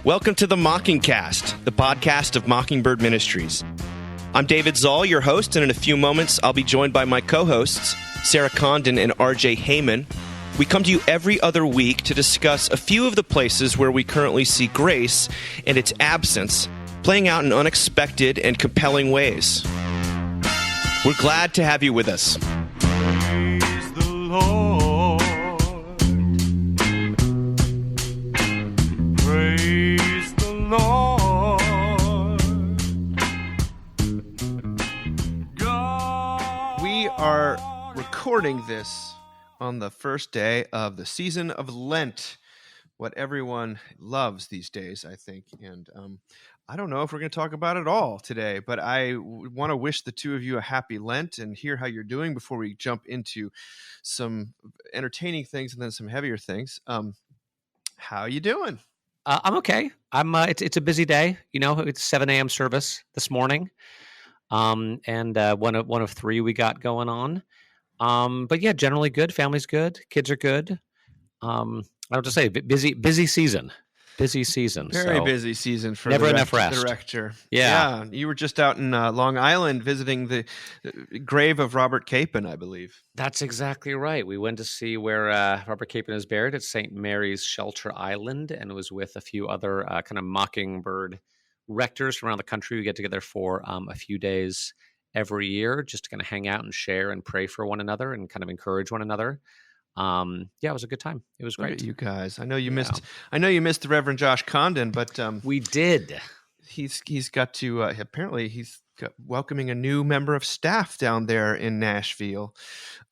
Welcome to the Mockingcast, the podcast of Mockingbird Ministries. I'm David Zoll, your host, and in a few moments, I'll be joined by my co-hosts, Sarah Condon and RJ Heyman. We come to you every other week to discuss a few of the places where we currently see grace and its absence playing out in unexpected and compelling ways. We're glad to have you with us. Praise the Lord. Praise the Lord. God. We are recording this on the first day of the season of Lent, what everyone loves these days, I think. And I don't know if we're going to talk about it all today, but I want to wish the two of you a happy Lent and hear how you're doing before we jump into some entertaining things and then some heavier things. How you doing? I'm okay. It's a busy day. You know, it's 7 a.m. service this morning, and one of three we got going on. But yeah, generally good. Family's good. Kids are good. I don't just say busy season. Busy season. Very busy season for never the enough rest. The rector. Yeah. You were just out in Long Island visiting the grave of Robert Capon, I believe. That's exactly right. We went to see where Robert Capon is buried at St. Mary's Shelter Island, and it was with a few other kind of Mockingbird rectors from around the country. We get together for a few days every year just to kind of hang out and share and pray for one another and kind of encourage one another. It was a good time. It was great. Look at you guys. I know you missed the Reverend Josh Condon, but we did. He's got to apparently he's welcoming a new member of staff down there in Nashville.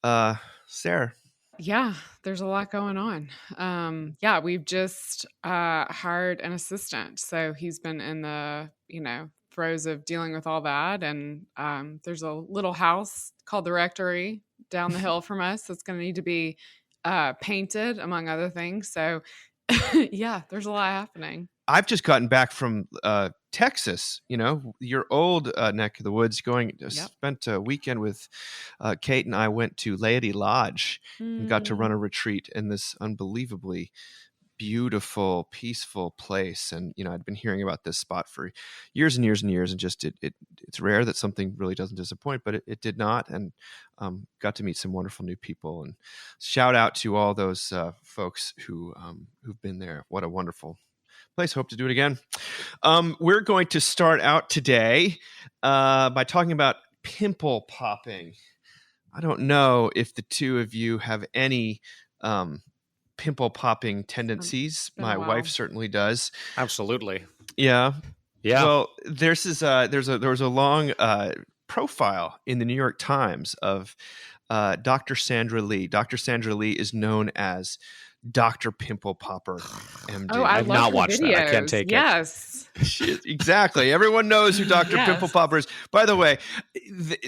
Sarah. Yeah, there's a lot going on. We've just hired an assistant, so he's been in the throes of dealing with all that. And there's a little house called the Rectory down the hill from us that's going to need to be painted, among other things. So, yeah, there's a lot happening. I've just gotten back from Texas, your old neck of the woods, spent a weekend with Kate, and I went to Laity Lodge and got to run a retreat in this unbelievably beautiful, peaceful place. And, I'd been hearing about this spot for years and years and years, and just it's rare that something really doesn't disappoint, but it did not. And got to meet some wonderful new people, and shout out to all those folks who've been there. What a wonderful place. Hope to do it again. We're going to start out today by talking about pimple popping. I don't know if the two of you have any pimple popping tendencies. My wife certainly does. Absolutely. Yeah. Well, there was a long profile in the New York Times of Dr. Sandra Lee. Dr. Sandra Lee is known as Dr. Pimple Popper, MD. Oh, I've not watched that. I can't take it. Yes. Exactly. Everyone knows who Dr. Pimple Popper is. By the way,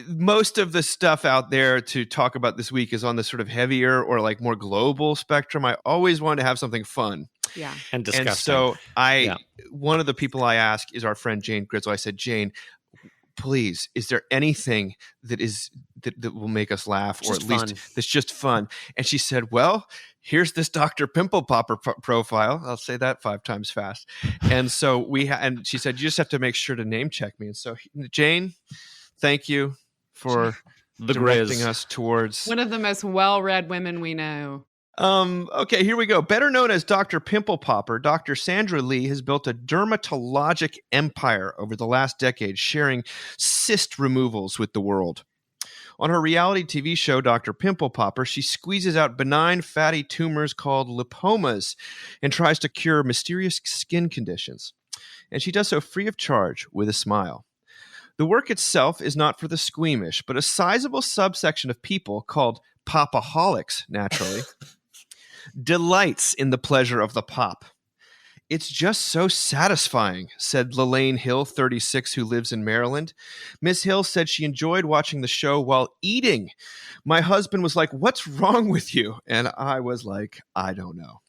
most of the stuff out there to talk about this week is on the sort of heavier or like more global spectrum. I always wanted to have something fun. Yeah. And disgusting. And so one of the people I ask is our friend Jane Grizzle. I said, Jane, please, is there anything that will make us laugh, or at least that's just fun? And she said, well, here's this Dr. Pimple Popper profile. I'll say that 5 times fast. And so and she said, you just have to make sure to name check me. And so, Jane, thank you for directing us towards one of the most well-read women we know. Okay, here we go. Better known as Dr. Pimple Popper, Dr. Sandra Lee has built a dermatologic empire over the last decade, sharing cyst removals with the world. On her reality TV show, Dr. Pimple Popper, she squeezes out benign fatty tumors called lipomas and tries to cure mysterious skin conditions. And she does so free of charge with a smile. The work itself is not for the squeamish, but a sizable subsection of people called popaholics, naturally, delights in the pleasure of the pop. It's just so satisfying, said Lelaine Hill, 36, who lives in Maryland. Miss Hill said she enjoyed watching the show while eating. My husband was like, what's wrong with you? And I was like, I don't know.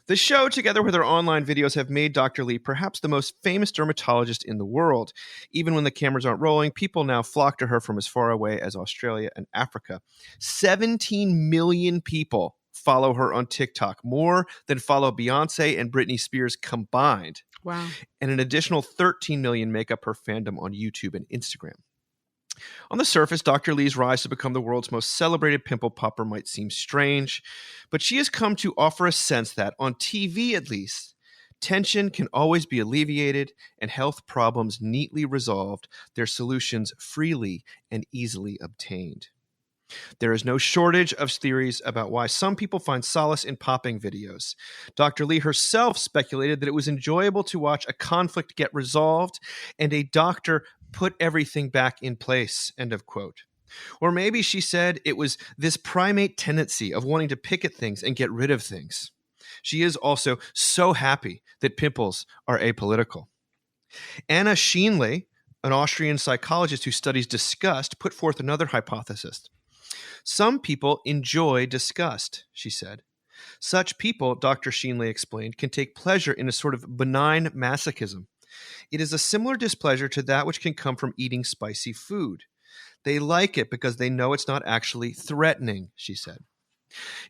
The show, together with her online videos, have made Dr. Lee perhaps the most famous dermatologist in the world. Even when the cameras aren't rolling, people now flock to her from as far away as Australia and Africa. 17 million people follow her on TikTok, more than follow Beyonce and Britney Spears combined. Wow. And an additional 13 million make up her fandom on YouTube and Instagram. On the surface, Dr. Lee's rise to become the world's most celebrated pimple popper might seem strange, but she has come to offer a sense that, on TV at least, tension can always be alleviated and health problems neatly resolved, their solutions freely and easily obtained. There is no shortage of theories about why some people find solace in popping videos. Dr. Lee herself speculated that it was enjoyable to watch a conflict get resolved and a doctor put everything back in place, end of quote. Or maybe she said it was this primate tendency of wanting to pick at things and get rid of things. She is also so happy that pimples are apolitical. Anna Schienle, an Austrian psychologist who studies disgust, put forth another hypothesis. Some people enjoy disgust, she said. Such people, Dr. Schienle explained, can take pleasure in a sort of benign masochism. It is a similar displeasure to that which can come from eating spicy food. They like it because they know it's not actually threatening, she said.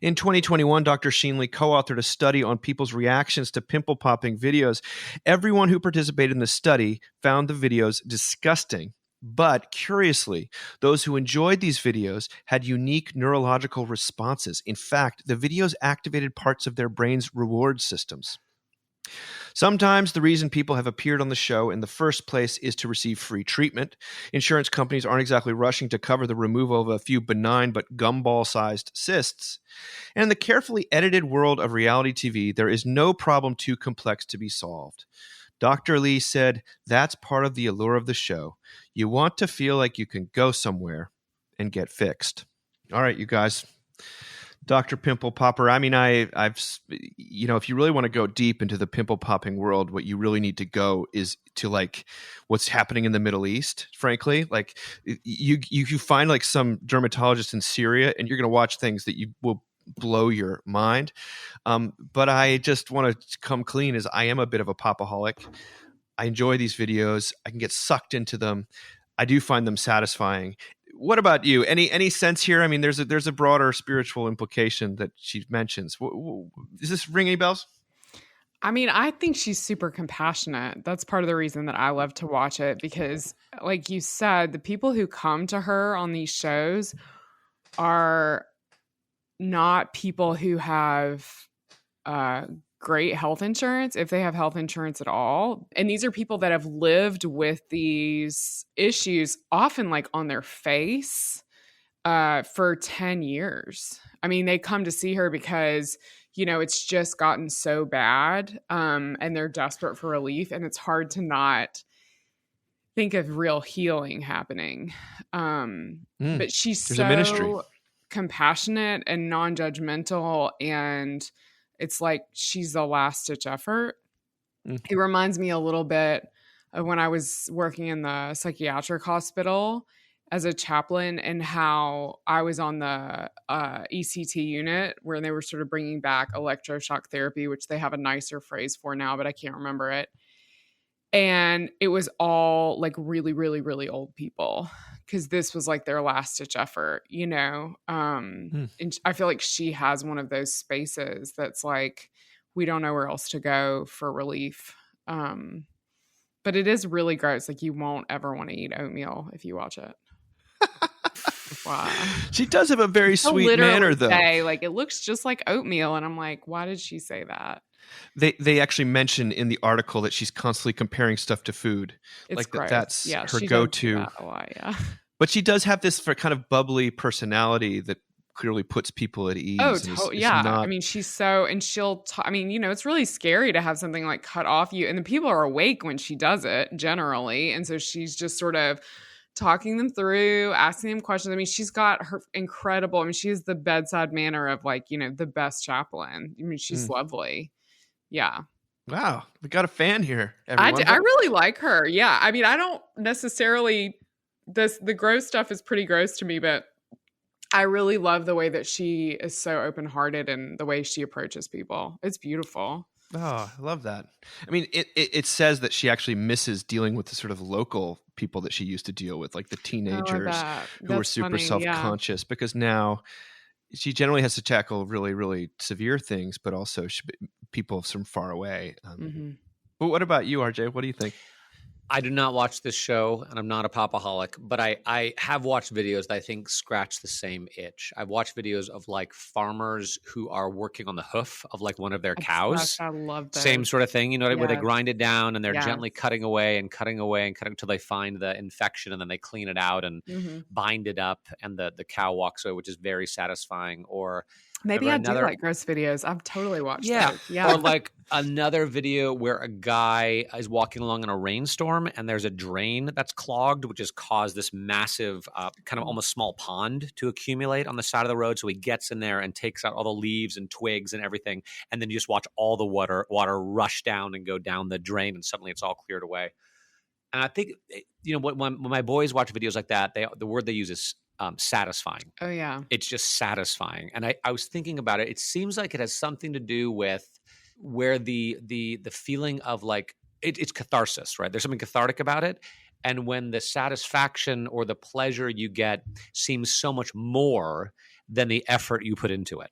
In 2021, Dr. Schienle co-authored a study on people's reactions to pimple popping videos. Everyone who participated in the study found the videos disgusting. But curiously, those who enjoyed these videos had unique neurological responses. In fact, the videos activated parts of their brain's reward systems. Sometimes the reason people have appeared on the show in the first place is to receive free treatment. Insurance companies aren't exactly rushing to cover the removal of a few benign but gumball-sized cysts. And in the carefully edited world of reality TV, there is no problem too complex to be solved. Dr. Lee said, that's part of the allure of the show. You want to feel like you can go somewhere and get fixed. All right, you guys. Dr. Pimple Popper. I mean, I've, if you really want to go deep into the pimple popping world, what you really need to go is to like what's happening in the Middle East, frankly. Like you find like some dermatologist in Syria and you're going to watch things that you will blow your mind. But I just want to come clean as I am a bit of a popaholic. I enjoy these videos. I can get sucked into them. I do find them satisfying. What about you? Any sense here? I mean, there's a broader spiritual implication that she mentions. Does this ring any bells? I mean, I think she's super compassionate. That's part of the reason that I love to watch it because, like you said, the people who come to her on these shows are not people who have great health insurance, if they have health insurance at all. And these are people that have lived with these issues often like on their face for 10 years. I mean, they come to see her because, it's just gotten so bad and they're desperate for relief. And it's hard to not think of real healing happening. But she's There's so a ministry. compassionate and non-judgmental, and it's like she's the last ditch effort. It reminds me a little bit of when I was working in the psychiatric hospital as a chaplain and how I was on the ECT unit where they were sort of bringing back electroshock therapy, which they have a nicer phrase for now, but I can't remember it. And it was all like really, really, really old people because this was like their last ditch effort, And I feel like she has one of those spaces that's like, we don't know where else to go for relief. But it is really gross. Like you won't ever want to eat oatmeal if you watch it. Wow. She does have a very sweet manner, though. Like it looks just like oatmeal. And I'm like, why did she say that? They actually mention in the article that she's constantly comparing stuff to food. It's like gross. that's Yeah, her she go-to. does do that a lot, yeah. But she does have this kind of bubbly personality that clearly puts people at ease. Yeah. I mean, she's so, and she'll, it's really scary to have something like cut off you. And the people are awake when she does it generally. And so she's just sort of talking them through, asking them questions. I mean, she's got her incredible, she has the bedside manner of like, the best chaplain. I mean, she's lovely. Yeah. Wow. We got a fan here. Everyone. I really like her. Yeah. I mean, I don't necessarily, the gross stuff is pretty gross to me, but I really love the way that she is so open-hearted and the way she approaches people. It's beautiful. Oh, I love that. I mean, it says that she actually misses dealing with the sort of local people that she used to deal with, like the teenagers who were super self-conscious, because now she generally has to tackle really, really severe things, but also people from far away. But what about you, RJ? What do you think? I do not watch this show, and I'm not a popaholic, but I have watched videos that I think scratch the same itch. I've watched videos of like farmers who are working on the hoof of like one of their cows. I love those. Same sort of thing, where they Yes. grind it down and they're Yes. gently cutting away and cutting away and cutting until they find the infection, and then they clean it out and bind it up, and the cow walks away, which is very satisfying. Or Maybe I do like gross videos. I've totally watched those. Or like another video where a guy is walking along in a rainstorm and there's a drain that's clogged, which has caused this massive kind of almost small pond to accumulate on the side of the road. So he gets in there and takes out all the leaves and twigs and everything. And then you just watch all the water rush down and go down the drain, and suddenly it's all cleared away. And I think, when my boys watch videos like that, the word they use is satisfying. Oh, yeah. It's just satisfying. And I was thinking about it. It seems like it has something to do with where the feeling of like, it's catharsis, right? There's something cathartic about it. And when the satisfaction or the pleasure you get seems so much more than the effort you put into it,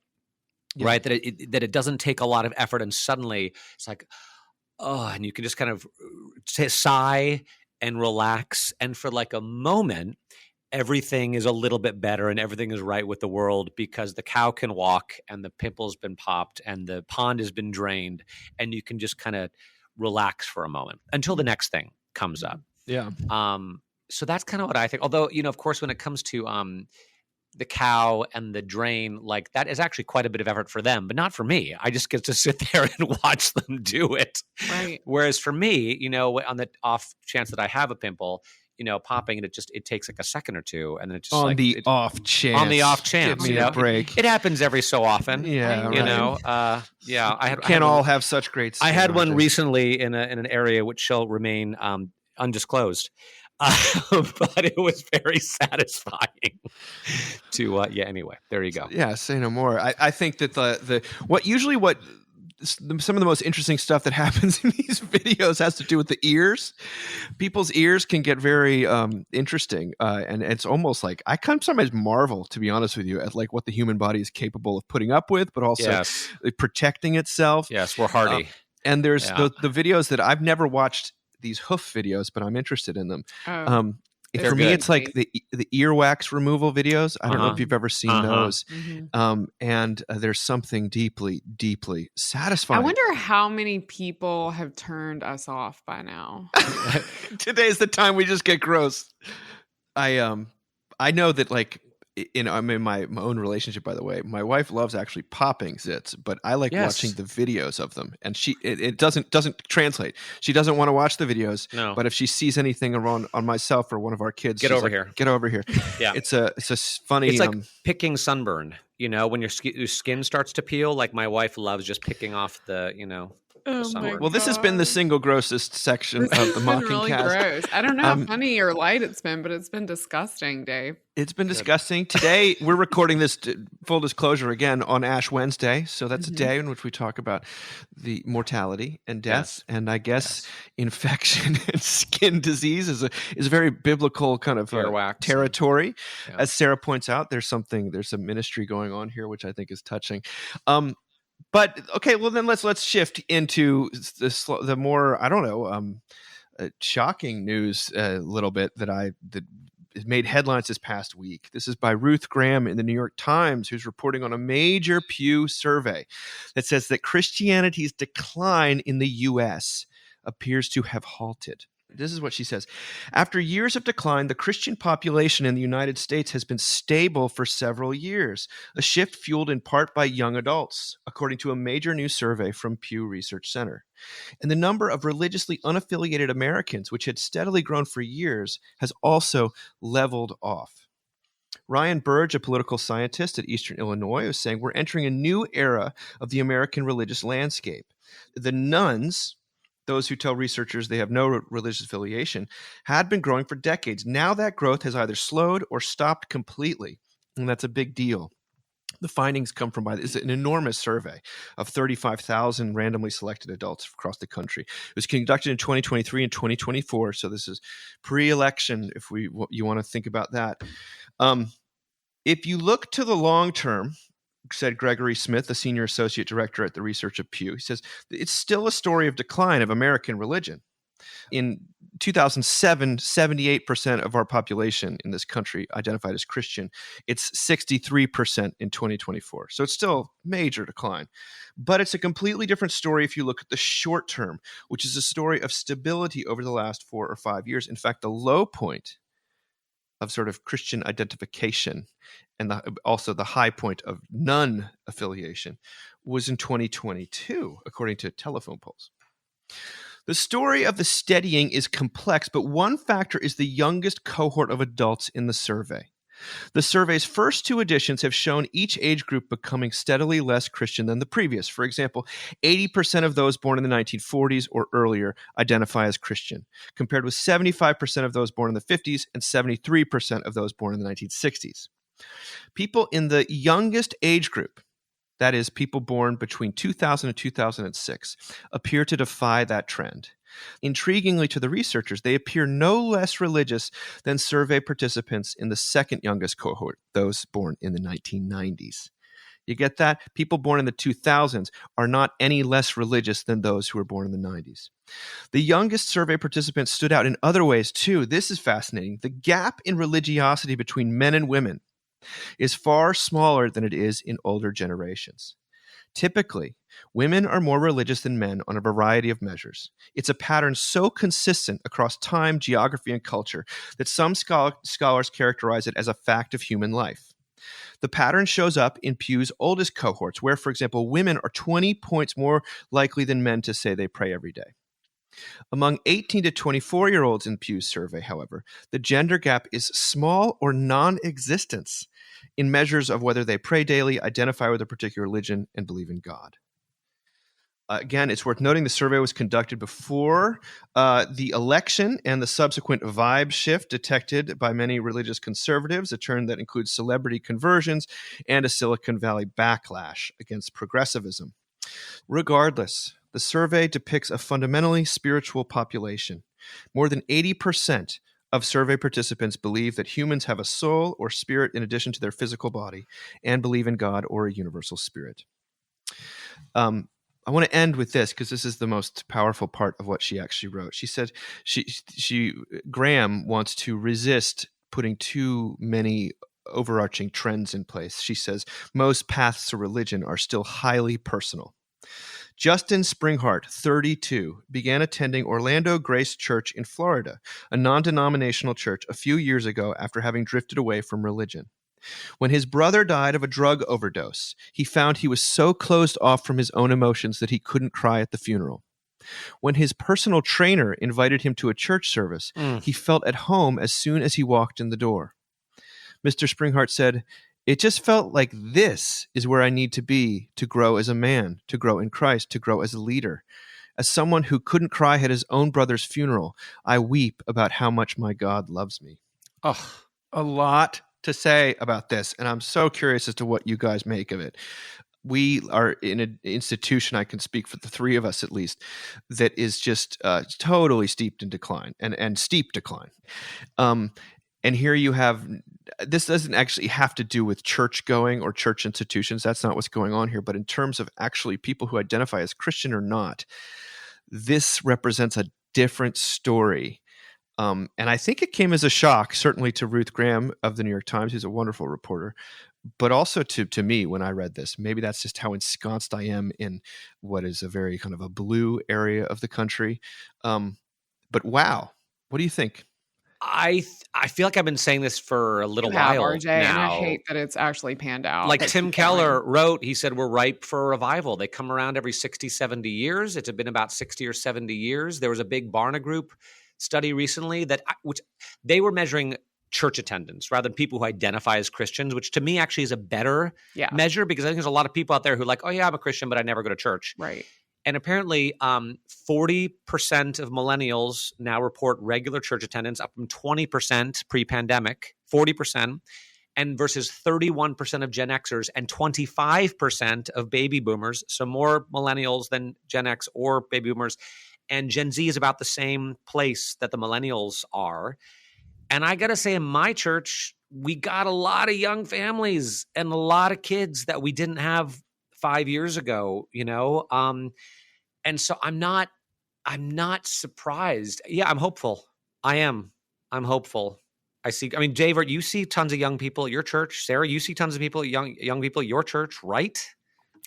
right? That it doesn't take a lot of effort, and suddenly it's like, oh, and you can just kind of sigh and relax. And for like a moment, everything is a little bit better and everything is right with the world, because the cow can walk and the pimple's been popped and the pond has been drained, and you can just kind of relax for a moment until the next thing comes up. Yeah. So that's kind of what I think. Although, of course, when it comes to the cow and the drain, like that is actually quite a bit of effort for them, but not for me. I just get to sit there and watch them do it. Right. Whereas for me, on the off chance that I have a pimple, popping, and it takes like a second or two, and then it just on the off chance. Give me a break. It happens every so often. Yeah, right. I can't all have such great skin. I had one recently in an area which shall remain undisclosed. But it was very satisfying to anyway, there you go. Yeah, say no more. I think that some of the most interesting stuff that happens in these videos has to do with the ears. People's ears can get very interesting, and it's almost like I sometimes marvel, to be honest with you, at like what the human body is capable of putting up with, but also protecting itself. Yes, we're hardy. And there's the videos that I've never watched, these hoof videos, but I'm interested in them. For me, it's like the earwax removal videos. I don't know if you've ever seen those. And there's something deeply, deeply satisfying. I wonder how many people have turned us off by now. Today's the time we just get gross. I know that, like, I'm in my own relationship, by the way. My wife loves actually popping zits, but I like watching the videos of them, and it doesn't translate. She doesn't want to watch the videos. No. But if she sees anything around on myself or one of our kids, Get over here. Yeah, it's a funny. It's like picking sunburn. When your skin starts to peel. Like my wife loves just picking off the sunburn. Well, this has been the single grossest section of the Mocking really Cast. Gross. I don't know how funny or light it's been, but it's been disgusting, Dave. It's been disgusting. Today, we're recording this, full disclosure, again, on Ash Wednesday. So that's a day in which we talk about the mortality and death. Yes. And I guess infection and skin disease is a very biblical kind of territory. Yeah. As Sarah points out, there's a ministry going on here, which I think is touching. But okay, well then let's shift into the more, I don't know, shocking news a little bit that made headlines this past week. This is by Ruth Graham in the New York Times, who's reporting on a major Pew survey that says that Christianity's decline in the U.S. appears to have halted. This is what she says. After years of decline, the Christian population in the United States has been stable for several years, a shift fueled in part by young adults, according to a major new survey from Pew Research Center. And the number of religiously unaffiliated Americans, which had steadily grown for years, has also leveled off. Ryan Burge, a political scientist at Eastern Illinois, is saying we're entering a new era of the American religious landscape. The nones, those who tell researchers they have no religious affiliation, had been growing for decades. Now that growth has either slowed or stopped completely, and that's a big deal. The findings come from it's an enormous survey of 35,000 randomly selected adults across the country. It was conducted in 2023 and 2024, so this is pre-election if you want to think about that. If you look to the long term, said Gregory Smith, the senior associate director at the research of Pew. He says, it's still a story of decline of American religion. In 2007, 78% of our population in this country identified as Christian. It's 63% in 2024. So it's still major decline. But it's a completely different story if you look at the short term, which is a story of stability over the last 4 or 5 years. In fact, the low point of sort of Christian identification and also the high point of non-affiliation was in 2022, according to telephone polls. The story of the steadying is complex, but one factor is the youngest cohort of adults in the survey. The survey's first 2 editions have shown each age group becoming steadily less Christian than the previous. For example, 80% of those born in the 1940s or earlier identify as Christian, compared with 75% of those born in the 50s and 73% of those born in the 1960s. People in the youngest age group, that is, people born between 2000 and 2006, appear to defy that trend. Intriguingly to the researchers, they appear no less religious than survey participants in the second youngest cohort, those born in the 1990s. You get that? People born in the 2000s are not any less religious than those who were born in the 90s. The youngest survey participants stood out in other ways, too. This is fascinating. The gap in religiosity between men and women is far smaller than it is in older generations. Typically, women are more religious than men on a variety of measures. It's a pattern so consistent across time, geography, and culture that some scholars characterize it as a fact of human life. The pattern shows up in Pew's oldest cohorts, where, for example, women are 20 points more likely than men to say they pray every day. Among 18 to 24-year-olds in Pew's survey, however, the gender gap is small or non-existent in measures of whether they pray daily, identify with a particular religion, and believe in God. Again, it's worth noting the survey was conducted before the election and the subsequent vibe shift detected by many religious conservatives, a trend that includes celebrity conversions and a Silicon Valley backlash against progressivism. Regardless, the survey depicts a fundamentally spiritual population. More than 80% of survey participants believe that humans have a soul or spirit in addition to their physical body and believe in God or a universal spirit. I want to end with this because this is the most powerful part of what she actually wrote. She said Graham wants to resist putting too many overarching trends in place. She says most paths to religion are still highly personal. Justin Springhart, 32, began attending Orlando Grace Church in Florida, a non-denominational church, a few years ago after having drifted away from religion. When his brother died of a drug overdose, he found he was so closed off from his own emotions that he couldn't cry at the funeral. When his personal trainer invited him to a church service, he felt at home as soon as he walked in the door. Mr. Springhart said, "It just felt like this is where I need to be to grow as a man, to grow in Christ, to grow as a leader. As someone who couldn't cry at his own brother's funeral, I weep about how much my God loves me." Oh, A lot to say about this, and I'm so curious as to what you guys make of it. We are in an institution, I can speak for the 3 of us at least, that is just totally steeped in decline and steep decline. And here you have, this doesn't actually have to do with church going or church institutions. That's not what's going on here. But in terms of actually people who identify as Christian or not, this represents a different story. And I think it came as a shock, certainly to Ruth Graham of the New York Times, who's a wonderful reporter, but also to me when I read this. Maybe that's just how ensconced I am in what is a very kind of a blue area of the country. But wow, what do you think? I feel like I've been saying this for a little You have, while RJ, and I now. hate that it's actually panned out. Like but Tim keep going. Keller wrote, he said, we're ripe for a revival. They come around every 60, 70 years. It's been about 60 or 70 years. There was a big Barna Group study recently which they were measuring church attendance rather than people who identify as Christians, which to me actually is a better measure, because I think there's a lot of people out there who are like, oh yeah, I'm a Christian, but I never go to church. Right. And apparently 40% of millennials now report regular church attendance, up from 20% pre-pandemic, 40%, and versus 31% of Gen Xers and 25% of baby boomers. So more millennials than Gen X or baby boomers. And Gen Z is about the same place that the millennials are. And I got to say, in my church, we got a lot of young families and a lot of kids that we didn't have 5 years ago, and so I'm not surprised. Yeah, I'm hopeful. I'm hopeful. I mean, Dave, you see tons of young people at your church. Sarah, you see tons of people, young people at your church, right?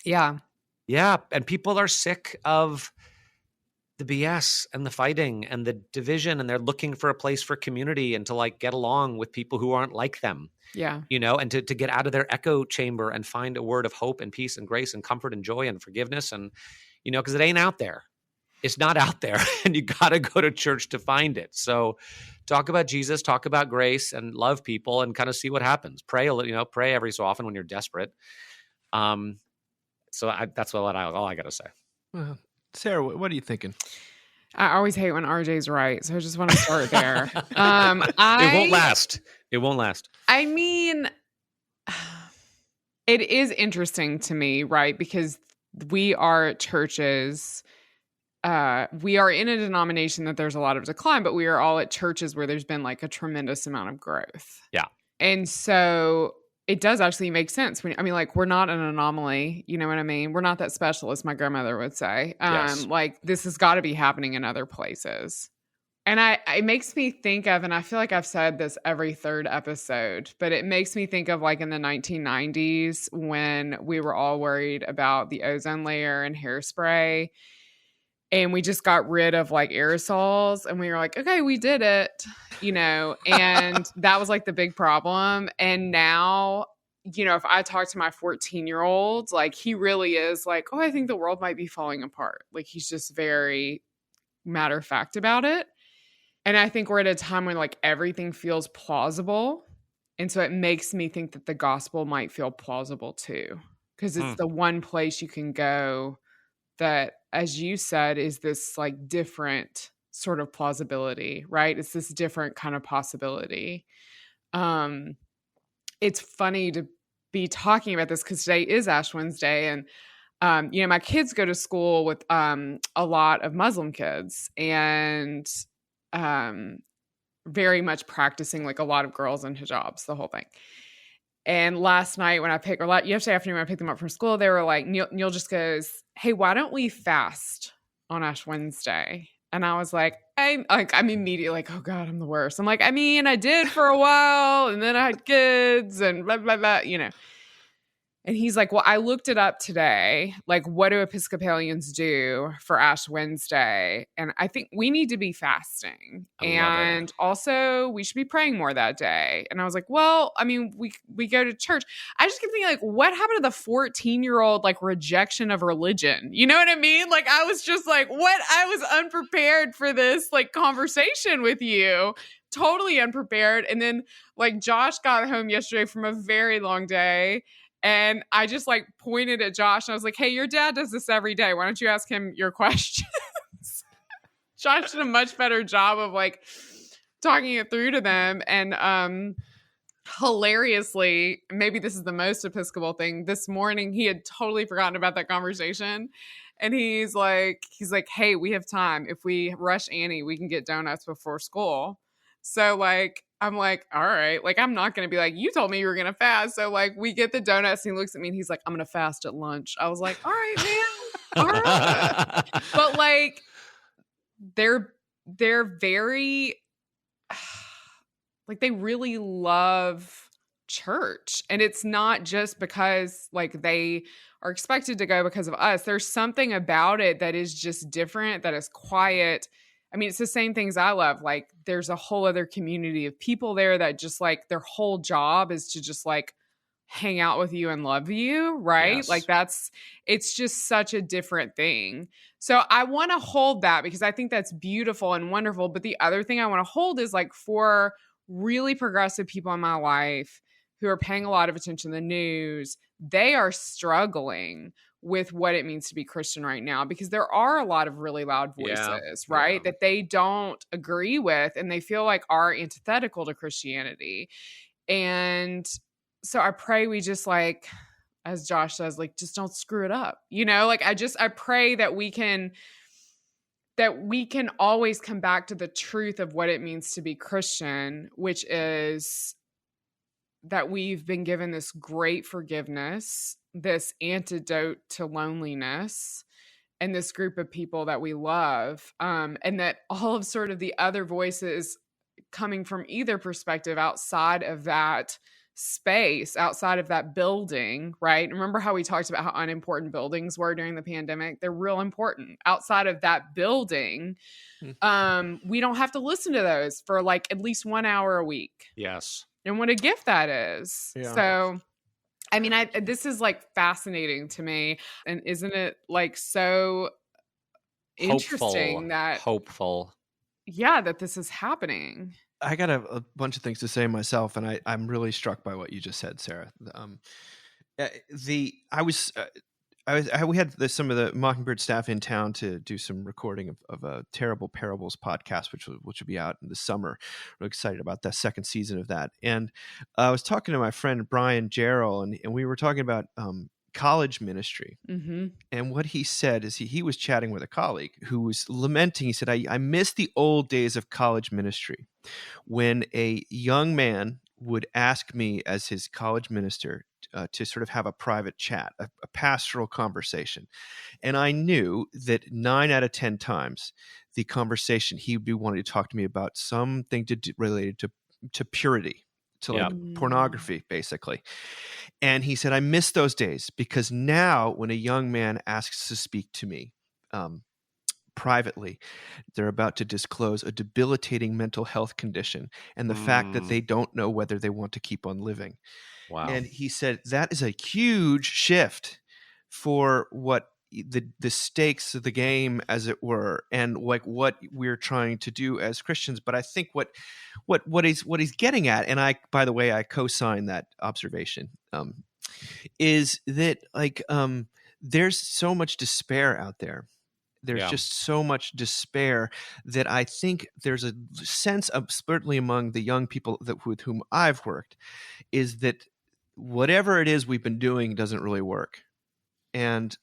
Yeah. Yeah. And people are sick of the BS and the fighting and the division, and they're looking for a place for community and to like get along with people who aren't like them. Yeah. And to get out of their echo chamber and find a word of hope and peace and grace and comfort and joy and forgiveness. And, because it ain't out there. It's not out there, and you got to go to church to find it. So talk about Jesus, talk about grace, and love people, and kind of see what happens. Pray every so often when you're desperate. That's all I got to say. Well, Sarah, what are you thinking? I always hate when RJ's right, so I just want to start there. It won't last. It won't last. I mean, it is interesting to me, right? Because we are churches. We are in a denomination that there's a lot of decline, but we are all at churches where there's been like a tremendous amount of growth. Yeah. And so it does actually make sense. We're not an anomaly. You know what I mean? We're not that special, as my grandmother would say. Yes. Like this has got to be happening in other places. And it makes me think of, and I feel like I've said this every third episode, but it makes me think of like in the 1990s when we were all worried about the ozone layer and hairspray. And we just got rid of like aerosols, and we were like, okay, we did it, and that was like the big problem. And now, if I talk to my 14-year-old, like he really is like, oh, I think the world might be falling apart. Like he's just very matter of fact about it. And I think we're at a time when like everything feels plausible. And so it makes me think that the gospel might feel plausible too, because it's the one place you can go that, as you said, is this like different sort of plausibility, right? It's this different kind of possibility. It's funny to be talking about this because today is Ash Wednesday, and my kids go to school with a lot of Muslim kids, and very much practicing like a lot of girls in hijabs, the whole thing. And last night yesterday afternoon when I picked them up from school, they were like, Neil just goes, hey, why don't we fast on Ash Wednesday? And I was like, I'm immediately like, oh God, I'm the worst. I'm like, I did for a while, and then I had kids and blah, blah, blah, And he's like, well, I looked it up today. Like, what do Episcopalians do for Ash Wednesday? And I think we need to be fasting. And also we should be praying more that day. And I was like, well, we go to church. I just keep thinking, like, what happened to the 14-year-old, like, rejection of religion? You know what I mean? Like, I was just like, what? I was unprepared for this, like, conversation with you. Totally unprepared. And then, like, Josh got home yesterday from a very long day. And I just like pointed at Josh and I was like, hey, your dad does this every day. Why don't you ask him your questions? Josh did a much better job of like talking it through to them. And hilariously, maybe this is the most Episcopal thing. This morning, he had totally forgotten about that conversation. And he's like, hey, we have time. If we rush Annie, we can get donuts before school. So like, I'm like, all right, like, I'm not going to be like, you told me you were going to fast. So like we get the donuts and he looks at me and he's like, I'm going to fast at lunch. I was like, all right, man. All right. But like, they're very, like, they really love church. And it's not just because like they are expected to go because of us. There's something about it that is just different, that is quiet. It's the same things I love. Like, there's a whole other community of people there that just like their whole job is to just like hang out with you and love you, right? Yes. Like it's just such a different thing. So I want to hold that because I think that's beautiful and wonderful. But the other thing I want to hold is like for really progressive people in my life who are paying a lot of attention to the news, they are struggling with what it means to be Christian right now, because there are a lot of really loud voices, right? That they don't agree with and they feel like are antithetical to Christianity. And so I pray we just like, as Josh says, like, just don't screw it up. Like I pray that we can that we can always come back to the truth of what it means to be Christian, which is that we've been given this great forgiveness, this antidote to loneliness, and this group of people that we love, and that all of sort of the other voices coming from either perspective outside of that space, outside of that building, right? Remember how we talked about how unimportant buildings were during the pandemic? They're real important. Outside of that building, we don't have to listen to those for like at least 1 hour a week. Yes. And what a gift that is. Yeah. So, I mean, this is like fascinating to me. And isn't it like so interesting that hopeful. Yeah, that this is happening. I got a bunch of things to say myself, and I'm really struck by what you just said, Sarah. We had some of the Mockingbird staff in town to do some recording of a Terrible Parables podcast, which will be out in the summer. We're excited about the second season of that. And I was talking to my friend Brian Jarrell, and we were talking about college ministry. Mm-hmm. And what he said is he was chatting with a colleague who was lamenting. He said, I miss the old days of college ministry, when a young man would ask me as his college minister to sort of have a private chat, a pastoral conversation. And I knew that 9 out of 10 times the conversation, he would be wanting to talk to me about something related to purity, to like pornography, basically. And he said, I miss those days, because now when a young man asks to speak to me privately, they're about to disclose a debilitating mental health condition and the fact that they don't know whether they want to keep on living. Wow. And he said that is a huge shift for what the stakes of the game, as it were, and like what we're trying to do as Christians. But I think what he's getting at, and I, by the way, I co-sign that observation, is that there's so much despair out there. There's just so much despair that I think there's a sense of, certainly among the young people with whom I've worked, is that whatever it is we've been doing doesn't really work. And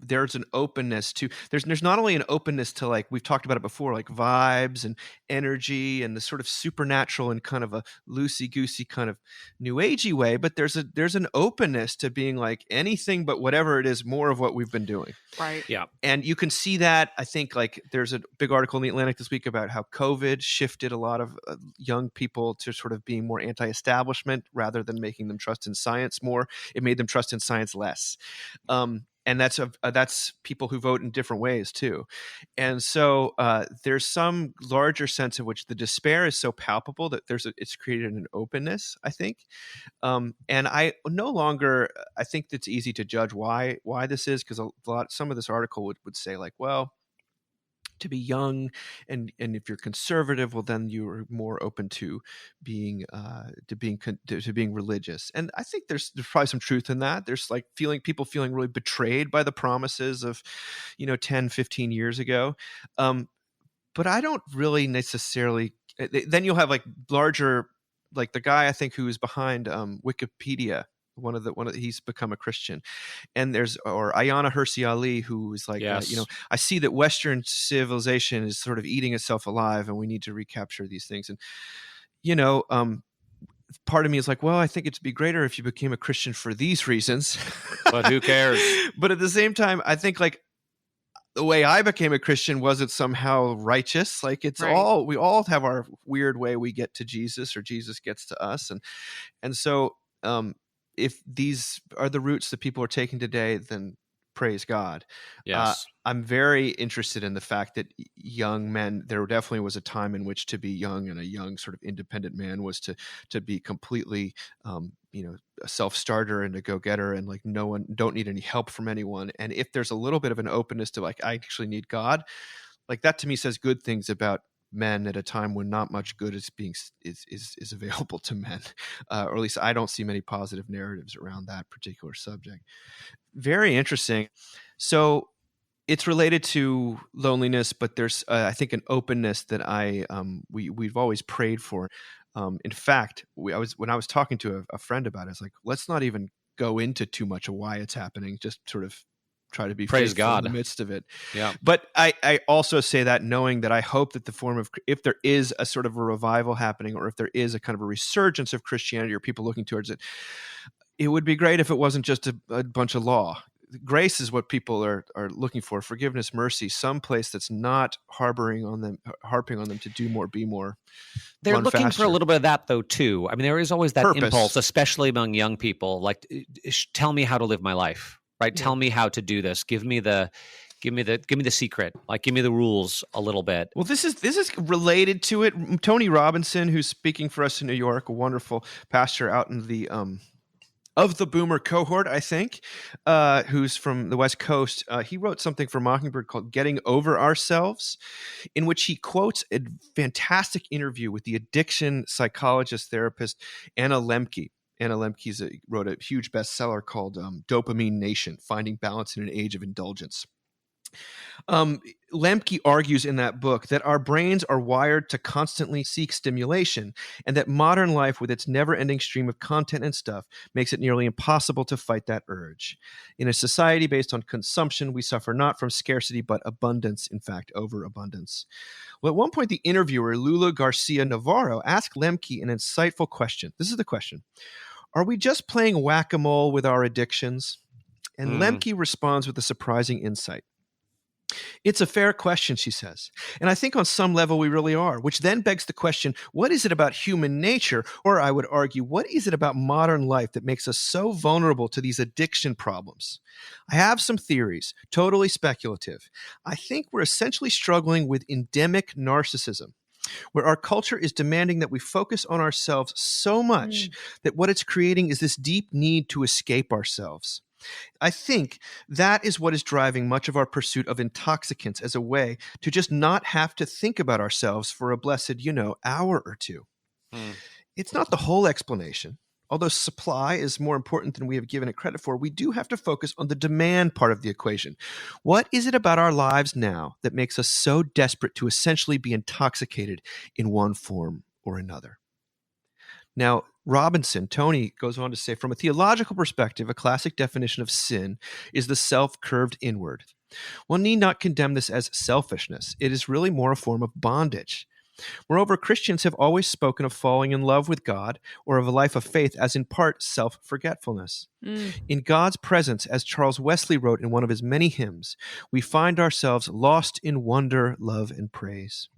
there's an openness to, there's not only an openness to, like we've talked about it before, like vibes and energy and the sort of supernatural and kind of a loosey-goosey kind of new agey way, but there's an openness to being like anything but whatever it is, more of what we've been doing. Right. Yeah. And you can see that, I think, like there's a big article in the Atlantic this week about how COVID shifted a lot of young people to sort of being more anti-establishment rather than making them trust in science more. It made them trust in science less. And that's people who vote in different ways too. And so there's some larger sense in which the despair is so palpable that it's created an openness, I think. And I no longer, I think it's easy to judge why this is, because some of this article would say like, well, to be young and if you're conservative, well, then you're more open to being religious. And I think there's probably some truth in that. There's like people feeling really betrayed by the promises of 10, 15 years ago. But I don't really necessarily, then you'll have like larger, like the guy I think who is behind Wikipedia, he's become a Christian, and or Ayana Hirsi Ali, who is like, I see that Western civilization is sort of eating itself alive, and we need to recapture these things. And part of me is like, well, I think it'd be greater if you became a Christian for these reasons, but who cares? But at the same time, I think like the way I became a Christian wasn't somehow righteous. Like it's right. we all have our weird way we get to Jesus, or Jesus gets to us, and so. If these are the routes that people are taking today, then praise God. Yes. I'm very interested in the fact that young men, there definitely was a time in which to be young and a young sort of independent man was to be completely, a self-starter and a go-getter, and like don't need any help from anyone. And if there's a little bit of an openness to like, I actually need God, like that to me says good things about men at a time when not much good is available to men, or at least I don't see many positive narratives around that particular subject. Very interesting. So it's related to loneliness, but there's I think an openness that we've always prayed for. In fact, when I was talking to a friend about it, I was like, let's not even go into too much of why it's happening. Just sort of try to be Praise faithful in God. the midst of it. Yeah. But I also say that knowing that I hope that the form of, if there is a sort of a revival happening, or if there is a kind of a resurgence of Christianity or people looking towards it, it would be great if it wasn't just a bunch of law. Grace is what people are looking for. Forgiveness, mercy, some place that's not harping on them to do more, be more. They're run looking for a faster. little bit of that though too. I mean, there is always that Purpose. impulse, especially among young people, like tell me how to live my life, right? Yeah. Tell me how to do this. Give me the secret. Like give me the rules a little bit. Well, this is related to it. Tony Robinson, who's speaking for us in New York, a wonderful pastor out in the of the Boomer cohort, I think, who's from the West Coast. He wrote something for Mockingbird called "Getting Over Ourselves," in which he quotes a fantastic interview with the addiction psychologist therapist Anna Lemke. Anna Lemke wrote a huge bestseller called "Dopamine Nation: Finding Balance in an Age of Indulgence." Lemke argues in that book that our brains are wired to constantly seek stimulation, and that modern life, with its never-ending stream of content and stuff, makes it nearly impossible to fight that urge. In a society based on consumption, we suffer not from scarcity but abundance, in fact, overabundance. Well, at one point, the interviewer, Lula Garcia Navarro, asked Lemke an insightful question. This is the question: are we just playing whack-a-mole with our addictions? And Lemke responds with a surprising insight. It's a fair question, she says. And I think on some level we really are, which then begs the question, what is it about human nature, or I would argue, what is it about modern life that makes us so vulnerable to these addiction problems? I have some theories, totally speculative. I think we're essentially struggling with endemic narcissism, where our culture is demanding that we focus on ourselves so much that what it's creating is this deep need to escape ourselves. I think that is what is driving much of our pursuit of intoxicants as a way to just not have to think about ourselves for a blessed, hour or two. It's not the whole explanation. Although supply is more important than we have given it credit for, we do have to focus on the demand part of the equation. What is it about our lives now that makes us so desperate to essentially be intoxicated in one form or another? Now, Tony goes on to say, from a theological perspective, a classic definition of sin is the self curved inward. One need not condemn this as selfishness. It is really more a form of bondage. Moreover, Christians have always spoken of falling in love with God or of a life of faith as in part self-forgetfulness. In God's presence, as Charles Wesley wrote in one of his many hymns, we find ourselves lost in wonder, love, and praise.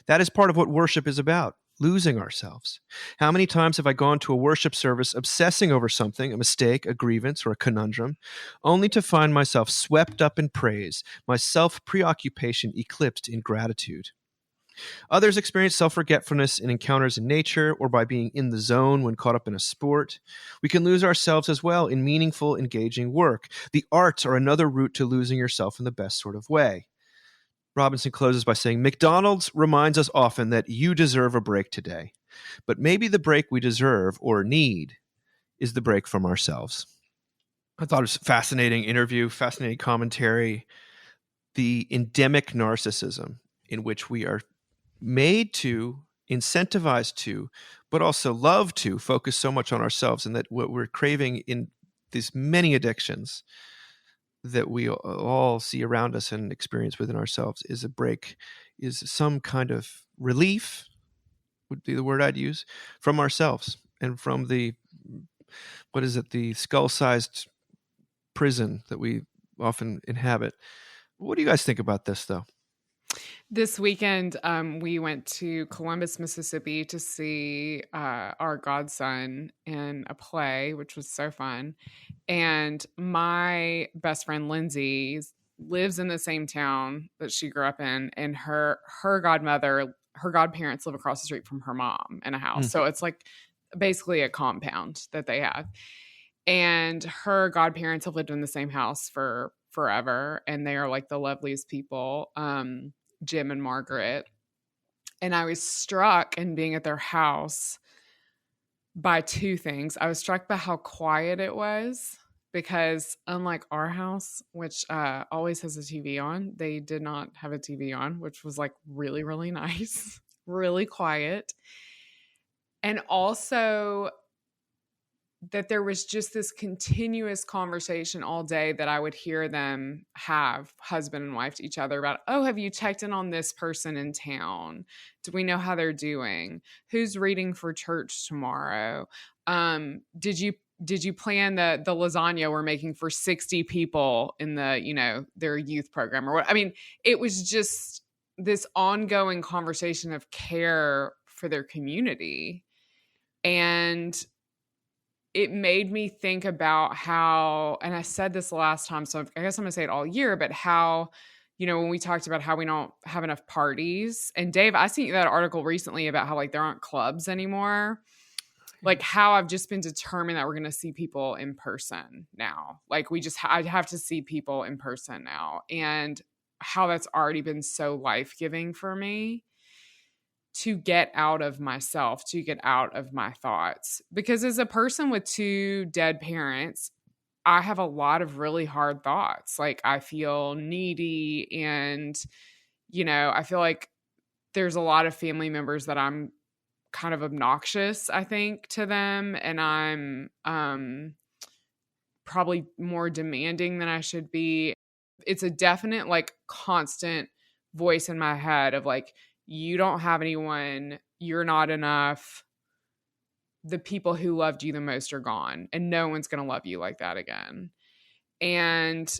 That is part of what worship is about. Losing ourselves. How many times have I gone to a worship service obsessing over something, a mistake, a grievance, or a conundrum, only to find myself swept up in praise, my self-preoccupation eclipsed in gratitude? Others experience self-forgetfulness in encounters in nature or by being in the zone when caught up in a sport. We can lose ourselves as well in meaningful, engaging work. The arts are another route to losing yourself in the best sort of way. Robinson closes by saying, McDonald's reminds us often that you deserve a break today, but maybe the break we deserve or need is the break from ourselves. I thought it was a fascinating interview, fascinating commentary, the endemic narcissism in which we are made to, incentivized to, but also love to focus so much on ourselves, and that what we're craving in these many addictions that we all see around us and experience within ourselves is a break, is some kind of relief, would be the word I'd use, from ourselves and from the skull-sized prison that we often inhabit. What do you guys think about this, though? This weekend, we went to Columbus, Mississippi to see our godson in a play, which was so fun. And my best friend, Lindsay, lives in the same town that she grew up in. And her godparents live across the street from her mom in a house. So it's like basically a compound that they have. And her godparents have lived in the same house for forever. And they are like the loveliest people. Jim and Margaret. And I was struck in being at their house by two things. I was struck by how quiet it was, because unlike our house, which always has a TV on, they did not have a TV on, which was like really, really nice, really quiet. And also that there was just this continuous conversation all day that I would hear them have, husband and wife, to each other about, oh, have you checked in on this person in town? Do we know how they're doing? Who's reading for church tomorrow? Did you plan the lasagna we're making for 60 people in the, their youth program or what? I mean, it was just this ongoing conversation of care for their community. And it made me think about how, and I said this the last time, so I guess I'm gonna say it all year, but how, when we talked about how we don't have enough parties, and Dave, I sent you that article recently about how like there aren't clubs anymore, like how I've just been determined that we're gonna see people in person now. Like I have to see people in person now, and how that's already been so life-giving for me to get out of myself, to get out of my thoughts. Because as a person with 2 dead parents, I have a lot of really hard thoughts. Like I feel needy and, I feel like there's a lot of family members that I'm kind of obnoxious, I think, to them. And I'm probably more demanding than I should be. It's a definite, like, constant voice in my head of like, you don't have anyone, you're not enough. The people who loved you the most are gone, and no one's going to love you like that again. And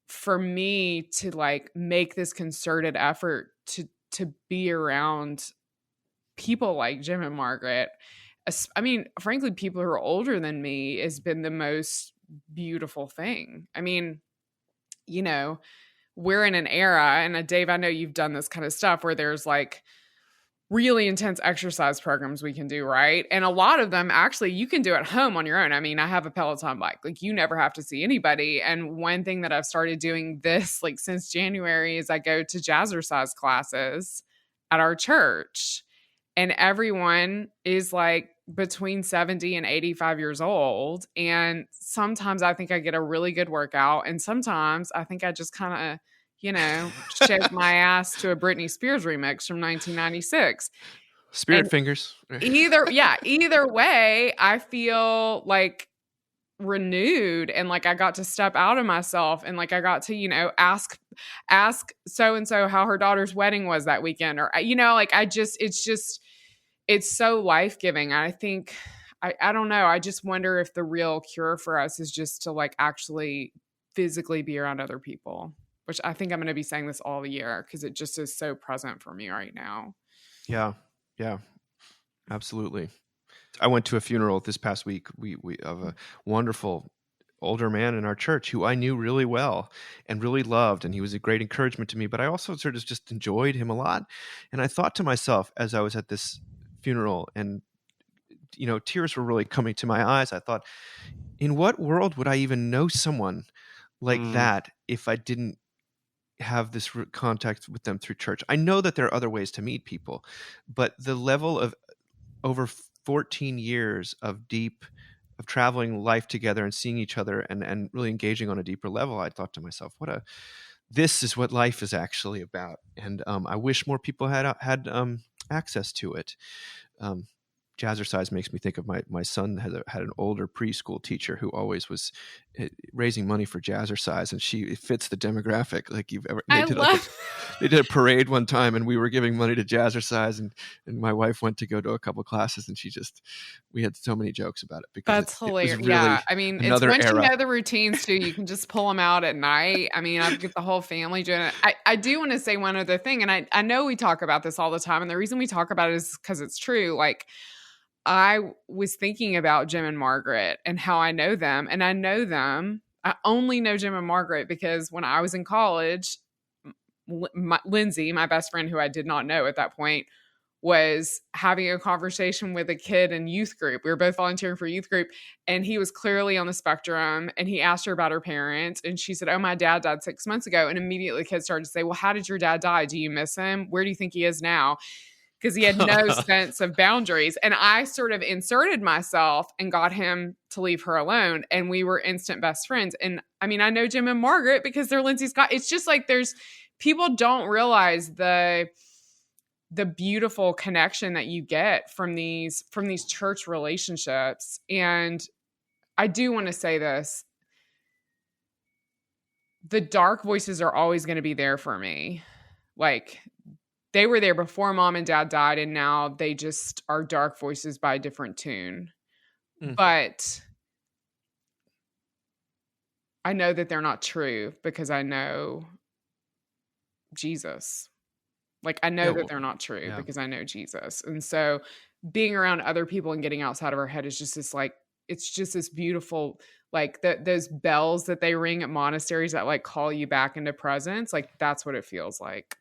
for me to like make this concerted effort to be around people like Jim and Margaret, I mean, frankly, people who are older than me, has been the most beautiful thing. I mean, we're in an era, and Dave, I know you've done this kind of stuff where there's like really intense exercise programs we can do, right? And a lot of them actually you can do at home on your own. I mean, I have a Peloton bike. Like you never have to see anybody. And one thing that I've started doing this like since January is I go to jazzercise classes at our church. And everyone is like between 70 and 85 years old. And sometimes I think I get a really good workout. And sometimes I think I just kind of, shake my ass to a Britney Spears remix from 1996. Spirit fingers. Either way, I feel like renewed, and like I got to step out of myself, and like I got to, ask so-and-so how her daughter's wedding was that weekend, or, like it's so life-giving. I think, I don't know. I just wonder if the real cure for us is just to like actually physically be around other people, which I think I'm going to be saying this all year because it just is so present for me right now. Yeah, absolutely. I went to a funeral this past week. We of a wonderful older man in our church who I knew really well and really loved, and he was a great encouragement to me. But I also sort of just enjoyed him a lot. And I thought to myself as I was at this funeral, and tears were really coming to my eyes. I thought, in what world would I even know someone like that if I didn't have this contact with them through church? I know that there are other ways to meet people, but the level of over 14 years of traveling life together and seeing each other and really engaging on a deeper level, I thought to myself, this is what life is actually about. And I wish more people had access to it. Jazzercise makes me think of my son had an older preschool teacher who always was raising money for Jazzercise, and it fits the demographic. Like they did a parade one time, and we were giving money to Jazzercise, and my wife went to go to a couple classes, and we had so many jokes about it because that's hilarious. It was really I mean, it's once you know the routines too, you can just pull them out at night. I mean, I've got the whole family doing it. I do want to say one other thing, and I know we talk about this all the time, and the reason we talk about it is because it's true. Like, I was thinking about Jim and Margaret and how I know them. And I know them. I only know Jim and Margaret because when I was in college, Lindsay, my best friend, who I did not know at that point, was having a conversation with a kid in youth group. We were both volunteering for youth group, and he was clearly on the spectrum, and he asked her about her parents, and she said, oh, my dad died 6 months ago. And immediately the kids started to say, well, how did your dad die? Do you miss him? Where do you think he is now? Because he had no sense of boundaries. And I sort of inserted myself and got him to leave her alone. And we were instant best friends. And I mean, I know Jim and Margaret because they're Lindsay Scott. It's just like people don't realize the beautiful connection that you get from these church relationships. And I do want to say this. The dark voices are always going to be there for me. Like, they were there before mom and dad died, and now they just are dark voices by a different tune. But I know that they're not true because I know Jesus. Like, I know that they're not true because I know Jesus. And so being around other people and getting outside of our head is just this, like, it's just this beautiful, like, those bells that they ring at monasteries that, like, call you back into presence. Like, that's what it feels like.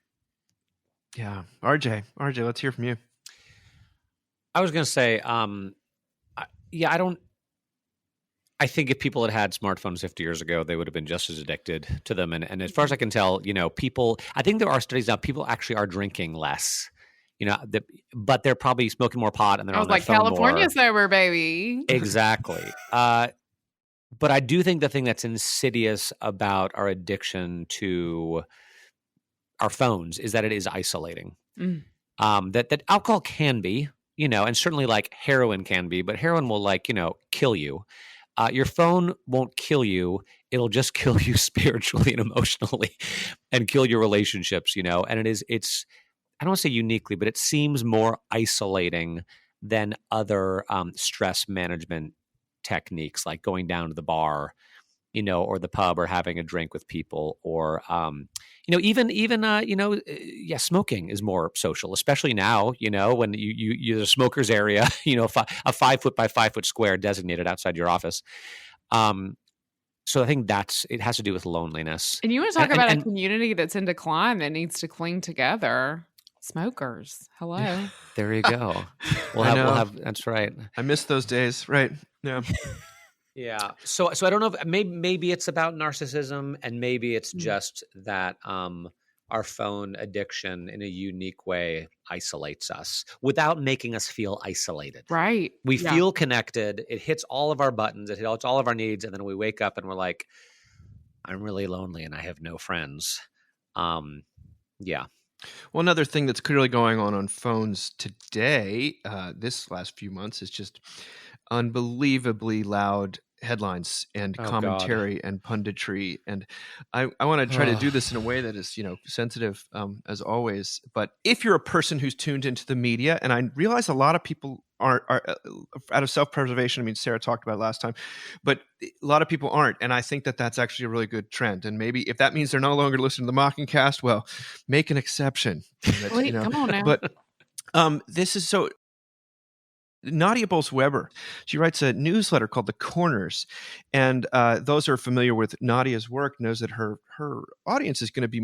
Yeah. RJ, let's hear from you. I was going to say, I think if people had smartphones 50 years ago, they would have been just as addicted to them. And as far as I can tell, people, I think there are studies now, people actually are drinking less, but they're probably smoking more pot and they're on their phone California more. sober, baby. Exactly. But I do think the thing that's insidious about our addiction to our phones is that it is isolating. That alcohol can be, and certainly like heroin can be, but heroin will kill you. Your phone won't kill you. It'll just kill you spiritually and emotionally and kill your relationships, and it's, I don't want to say uniquely, but it seems more isolating than other stress management techniques, like going down to the bar, or the pub, or having a drink with people, or smoking is more social, especially now, when you're a smoker's area, a 5 foot by 5 foot square designated outside your office. So I think it has to do with loneliness. And you want to talk about a community that's in decline that needs to cling together. Smokers. Hello. There you go. We'll have, that's right. I miss those days. Right. Yeah. Yeah. So I don't know if maybe it's about narcissism, and maybe it's just that our phone addiction in a unique way isolates us without making us feel isolated. Right. We feel connected. It hits all of our buttons. It hits all of our needs. And then we wake up and we're like, I'm really lonely and I have no friends. Yeah. Well, another thing that's clearly going on phones today, this last few months, is just unbelievably loud headlines and commentary and punditry. And I want to try to do this in a way that is, sensitive as always. But if you're a person who's tuned into the media, and I realize a lot of people are out of self-preservation. I mean, Sarah talked about it last time, but a lot of people aren't. And I think that that's actually a really good trend. And maybe if that means they're no longer listening to the Mocking Cast, well, make an exception. Wait, come on now. But this is so... Nadia Bolz-Weber, she writes a newsletter called The Corners, and those who are familiar with Nadia's work knows that her audience is going to be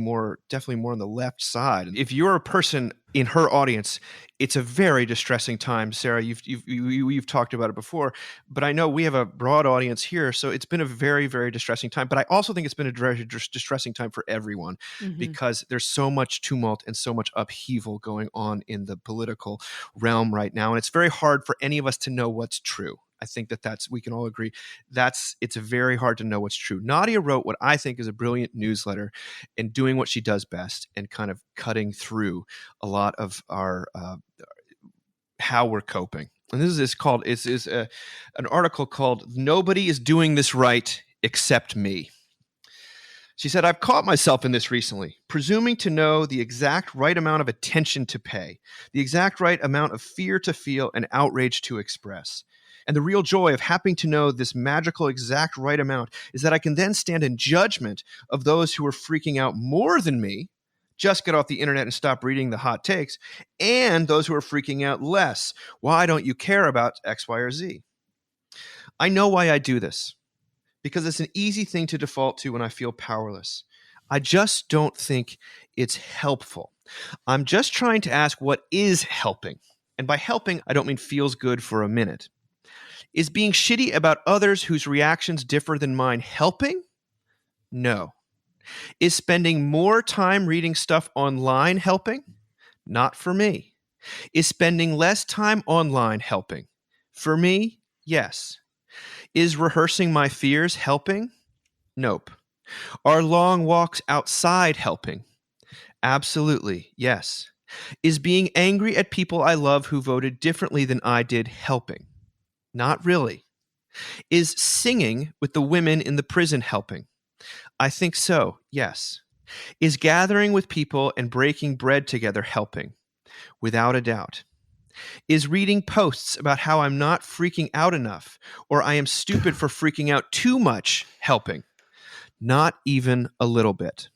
definitely more on the left side. If you're a person in her audience, it's a very distressing time. Sarah, you've talked about it before, but I know we have a broad audience here, so it's been a very, very distressing time. But I also think it's been a very distressing time for everyone because there's so much tumult and so much upheaval going on in the political realm right now, and it's very hard for any of us to know what's true. I think we can all agree it's very hard to know what's true. Nadia wrote what I think is a brilliant newsletter and doing what she does best and kind of cutting through a lot of our how we're coping. And this is an article called "Nobody is Doing This Right Except Me." She said, "I've caught myself in this recently, presuming to know the exact right amount of attention to pay, the exact right amount of fear to feel and outrage to express. And the real joy of happening to know this magical exact right amount is that I can then stand in judgment of those who are freaking out more than me, just get off the internet and stop reading the hot takes, and those who are freaking out less. Why don't you care about X, Y, or Z? I know why I do this, because it's an easy thing to default to when I feel powerless. I just don't think it's helpful. I'm just trying to ask what is helping. And by helping, I don't mean feels good for a minute. Is being shitty about others whose reactions differ than mine helping? No. Is spending more time reading stuff online helping? Not for me. Is spending less time online helping? For me, yes. Is rehearsing my fears helping? Nope. Are long walks outside helping? Absolutely, yes. Is being angry at people I love who voted differently than I did helping? Not really. Is singing with the women in the prison helping? I think so, yes. Is gathering with people and breaking bread together helping? Without a doubt. Is reading posts about how I'm not freaking out enough or I am stupid for freaking out too much helping? Not even a little bit.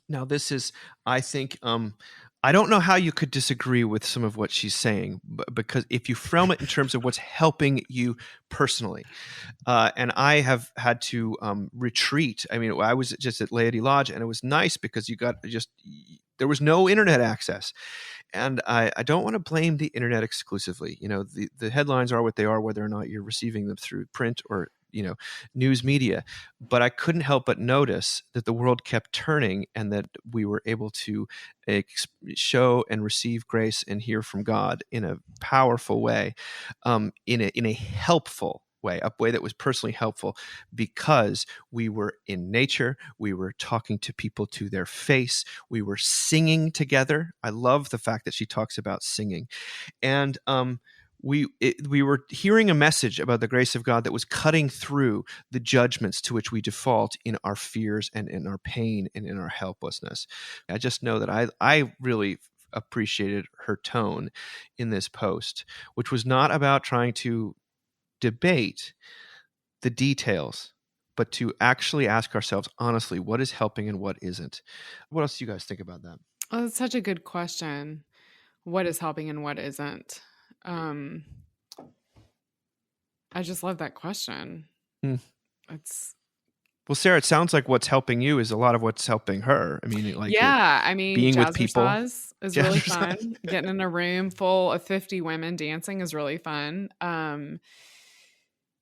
Now, this is, I think, I don't know how you could disagree with some of what she's saying, because if you frame it in terms of what's helping you personally, and I have had to retreat. I mean, I was just at Laity Lodge, and it was nice because there was no internet access. And I don't want to blame the internet exclusively. The headlines are what they are, whether or not you're receiving them through print or news media. But I couldn't help but notice that the world kept turning, and that we were able to show and receive grace and hear from God in a powerful way, in a helpful way, a way that was personally helpful, because we were in nature, we were talking to people to their face, we were singing together. I love the fact that she talks about singing, and we were hearing a message about the grace of God that was cutting through the judgments to which we default in our fears and in our pain and in our helplessness. I just know that I really appreciated her tone in this post, which was not about trying to debate the details, but to actually ask ourselves honestly, what is helping and what isn't. What else do you guys think about that? Oh, that's such a good question. What is helping and what isn't? I just love that question. It's Well, Sarah, it sounds like what's helping you is a lot of what's helping her. I mean, like, being with people jazzercise is really fun. Getting in a room full of 50 women dancing is really fun. I'm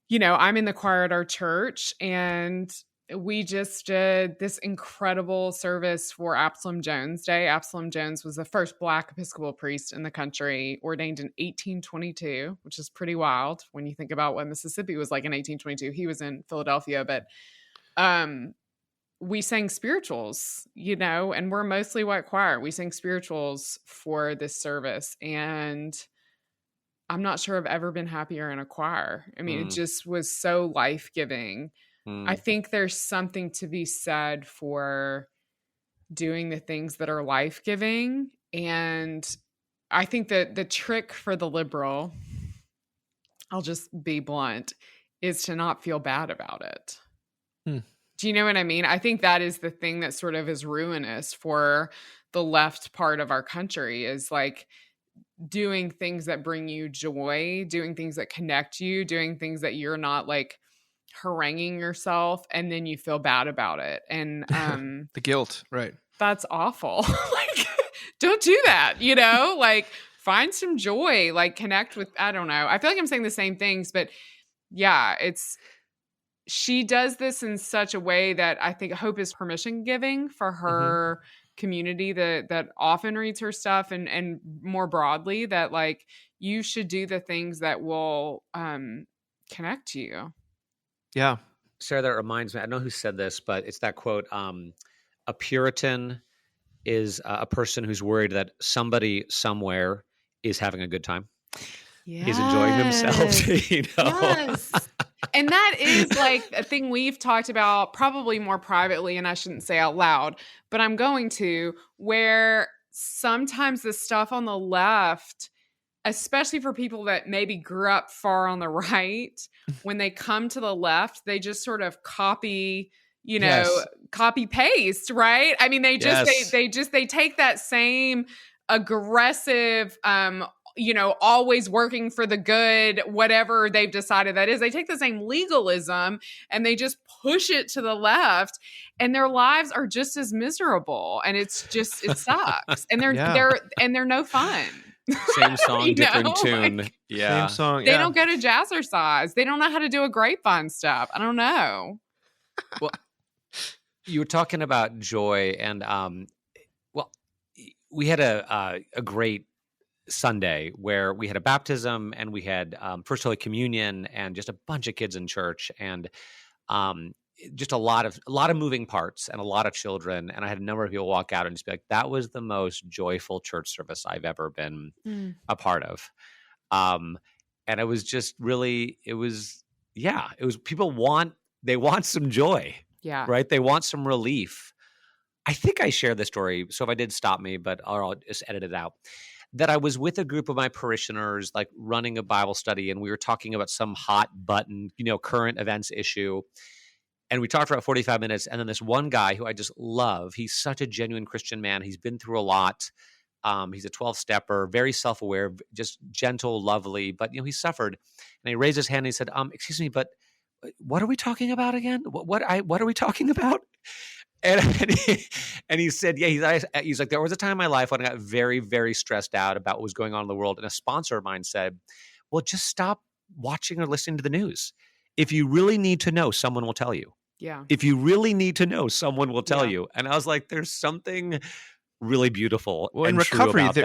in the choir at our church, and we just did this incredible service for Absalom Jones Day. Absalom Jones was the first Black Episcopal priest in the country, ordained in 1822, which is pretty wild when you think about what Mississippi was like in 1822. He was in Philadelphia, but we sang spirituals, and we're mostly white choir. We sang spirituals for this service, and I'm not sure I've ever been happier in a choir. I mean, it just was so life-giving. I think there's something to be said for doing the things that are life-giving. And I think that the trick for the liberal, I'll just be blunt, is to not feel bad about it. Do you know what I mean? I think that is the thing that sort of is ruinous for the left part of our country, is like doing things that bring you joy, doing things that connect you, doing things that you're not like haranguing yourself and then you feel bad about it. And the guilt, right? That's awful. Like, don't do that, like find some joy, like connect with, I don't know. I feel like I'm saying the same things, but yeah, she does this in such a way that I think Hope is permission giving for her community that often reads her stuff, and more broadly that like you should do the things that will connect you. Yeah. Sarah, that reminds me, I don't know who said this, but it's that quote, a Puritan is a person who's worried that somebody somewhere is having a good time. Yes. Is enjoying themselves, Yes. And that is like a thing we've talked about probably more privately, and I shouldn't say out loud, but I'm going to, where sometimes the stuff on the left, especially for people that maybe grew up far on the right, when they come to the left, they just sort of copy, copy paste, right? I mean, they take that same aggressive, always working for the good, whatever they've decided that is. They take the same legalism and they just push it to the left, and their lives are just as miserable. And it sucks. And they're no fun. Same song, different tune. Like, Same song. They don't go to jazzercise. They don't know how to do a grapevine step. I don't know. Well, you were talking about joy, and we had a great Sunday where we had a baptism and we had First Holy Communion and just a bunch of kids in church, and just a lot of moving parts and a lot of children. And I had a number of people walk out and just be like, that was the most joyful church service I've ever been a part of. And it was just really, it was yeah, it was people they want some joy, Yeah. right? They want some relief. I think I shared this story, so if I did, stop me, but I'll just edit it out. That I was with a group of my parishioners, like running a Bible study, and we were talking about some hot button, current events issue. And we talked for about 45 minutes. And then this one guy who I just love, he's such a genuine Christian man. He's been through a lot. He's a 12-stepper, very self-aware, just gentle, lovely, but he suffered. And he raised his hand and he said, excuse me, but what are we talking about again? What are we talking about? And he said, yeah, he's like, there was a time in my life when I got very, very stressed out about what was going on in the world. And a sponsor of mine said, well, just stop watching or listening to the news. If you really need to know, someone will tell you. Yeah. If you really need to know, someone will tell Yeah. you. And I was like, there's something really beautiful Well, in and recovery, true about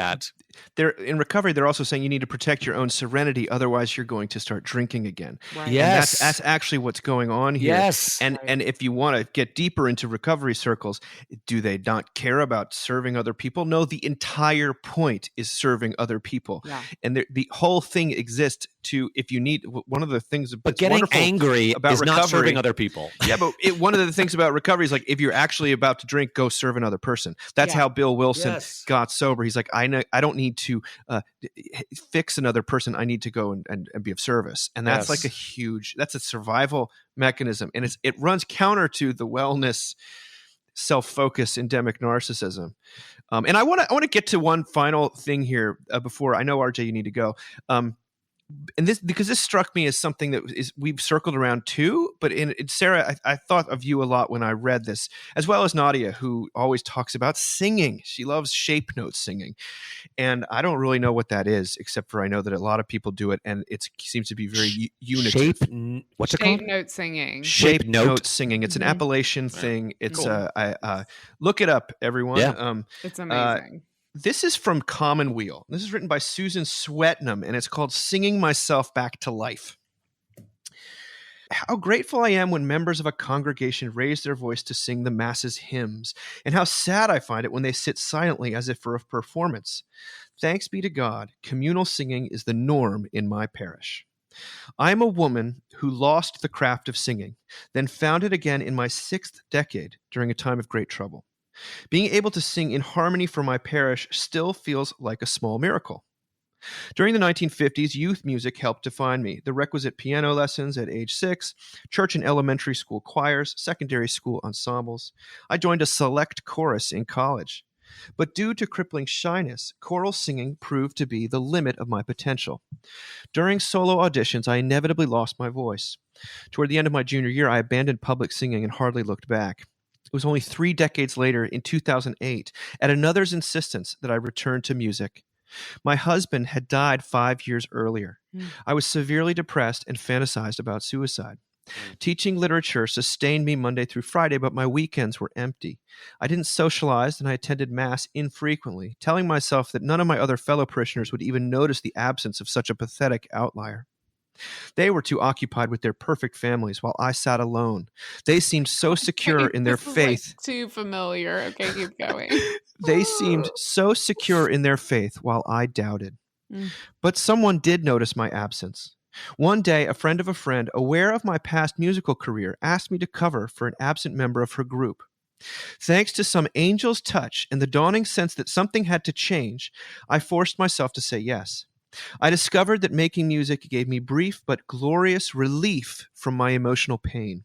that. They're also saying you need to protect your own serenity, otherwise you're going to start drinking again. Right. Yeah. And Yes. that's actually what's going on here. Yes. And if you want to get deeper into recovery circles, do they not care about serving other people? No, the entire point is serving other people. Yeah. And the whole thing exists to, if you need, one of the things But that's getting wonderful angry about is not recovery- serving other people. Yeah, but one of the things about recovery is like, if you're actually about to drink, go serve another person. That's Yeah. how Bill Wilson Yes. got sober. He's like, I don't need to fix another person. I need to go and be of service. And that's Yes. like that's a survival mechanism. And it runs counter to the wellness, self-focus, endemic narcissism. And I want to get to one final thing here before, I know, RJ, you need to go. And because this struck me as something that we've circled around too, but Sarah, I thought of you a lot when I read this, as well as Nadia, who always talks about singing. She loves shape note singing. And I don't really know what that is, except for I know that a lot of people do it, and it seems to be very unitive. What's it Shape called? note singing. Shape Shape note. note singing. It's an Mhm. Appalachian thing. It's Cool. look it up, everyone. Yeah. It's amazing. This is from Commonweal. This is written by Susan Swetnam, and it's called Singing Myself Back to Life. How grateful I am when members of a congregation raise their voice to sing the Mass's hymns, and how sad I find it when they sit silently as if for a performance. Thanks be to God, communal singing is the norm in my parish. I am a woman who lost the craft of singing, then found it again in my 6th decade during a time of great trouble. Being able to sing in harmony for my parish still feels like a small miracle. During the 1950s, youth music helped define me. The requisite piano lessons at age 6, church and elementary school choirs, secondary school ensembles. I joined a select chorus in college. But due to crippling shyness, choral singing proved to be the limit of my potential. During solo auditions, I inevitably lost my voice. Toward the end of my junior year, I abandoned public singing and hardly looked back. It was only 3 decades later, in 2008, at another's insistence, that I returned to music. My husband had died 5 years earlier. I was severely depressed and fantasized about suicide. Teaching literature sustained me Monday through Friday, but my weekends were empty. I didn't socialize, and I attended Mass infrequently, telling myself that none of my other fellow parishioners would even notice the absence of such a pathetic outlier. They were too occupied with their perfect families while I sat alone. They seemed so secure in their This is, faith. like, too familiar. Okay, keep going. They seemed so secure in their faith while I doubted. Mm. But someone did notice my absence. One day, a friend of a friend, aware of my past musical career, asked me to cover for an absent member of her group. Thanks to some angel's touch and the dawning sense that something had to change, I forced myself to say yes. I discovered that making music gave me brief but glorious relief from my emotional pain.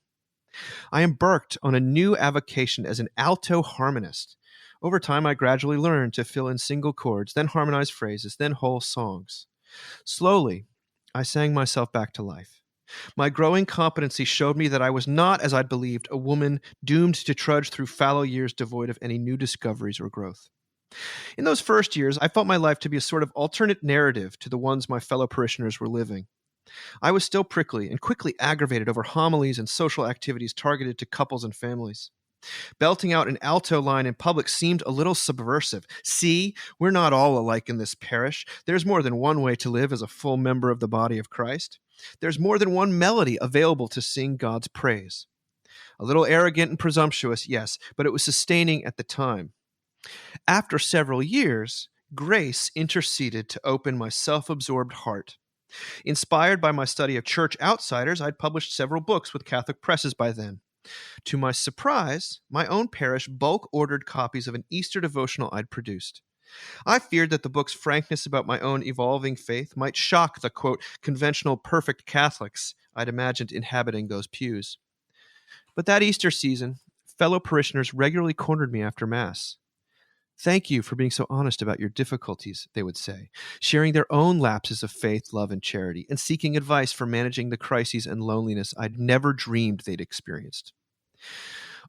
I embarked on a new avocation as an alto harmonist. Over time, I gradually learned to fill in single chords, then harmonize phrases, then whole songs. Slowly, I sang myself back to life. My growing competency showed me that I was not, as I'd believed, a woman doomed to trudge through fallow years devoid of any new discoveries or growth. In those first years, I felt my life to be a sort of alternate narrative to the ones my fellow parishioners were living. I was still prickly and quickly aggravated over homilies and social activities targeted to couples and families. Belting out an alto line in public seemed a little subversive. See, we're not all alike in this parish. There's more than one way to live as a full member of the body of Christ. There's more than one melody available to sing God's praise. A little arrogant and presumptuous, yes, but it was sustaining at the time. After several years, grace interceded to open my self-absorbed heart. Inspired by my study of church outsiders, I'd published several books with Catholic presses by then. To my surprise, my own parish bulk ordered copies of an Easter devotional I'd produced. I feared that the book's frankness about my own evolving faith might shock the, quote, conventional perfect Catholics I'd imagined inhabiting those pews. But that Easter season, fellow parishioners regularly cornered me after Mass. Thank you for being so honest about your difficulties, they would say, sharing their own lapses of faith, love, and charity, and seeking advice for managing the crises and loneliness I'd never dreamed they'd experienced.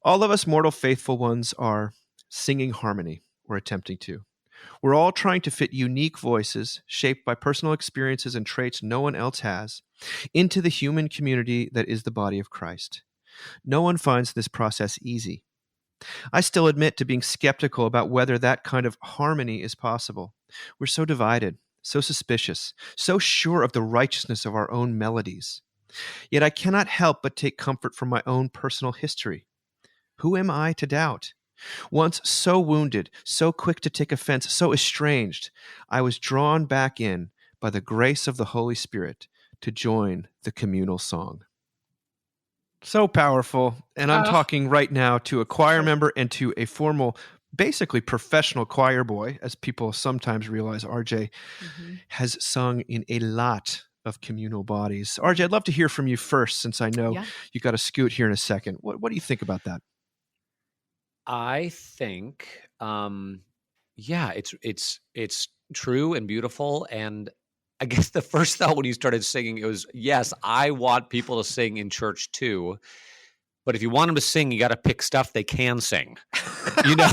All of us mortal faithful ones are singing harmony, or attempting to. We're all trying to fit unique voices, shaped by personal experiences and traits no one else has, into the human community that is the body of Christ. No one finds this process easy. I still admit to being skeptical about whether that kind of harmony is possible. We're so divided, so suspicious, so sure of the righteousness of our own melodies. Yet I cannot help but take comfort from my own personal history. Who am I to doubt? Once so wounded, so quick to take offense, so estranged, I was drawn back in by the grace of the Holy Spirit to join the communal song. So powerful. And I'm talking right now to a choir member and to a formal, basically professional choir boy, as people sometimes realize RJ has sung in a lot of communal bodies. RJ, I'd love to hear from you first, since I know you got to scoot here in a second. What do you think about that? I think, it's true and beautiful. And I guess the first thought when you started singing, it was, yes, I want people to sing in church too. But if you want them to sing, you got to pick stuff they can sing. You know,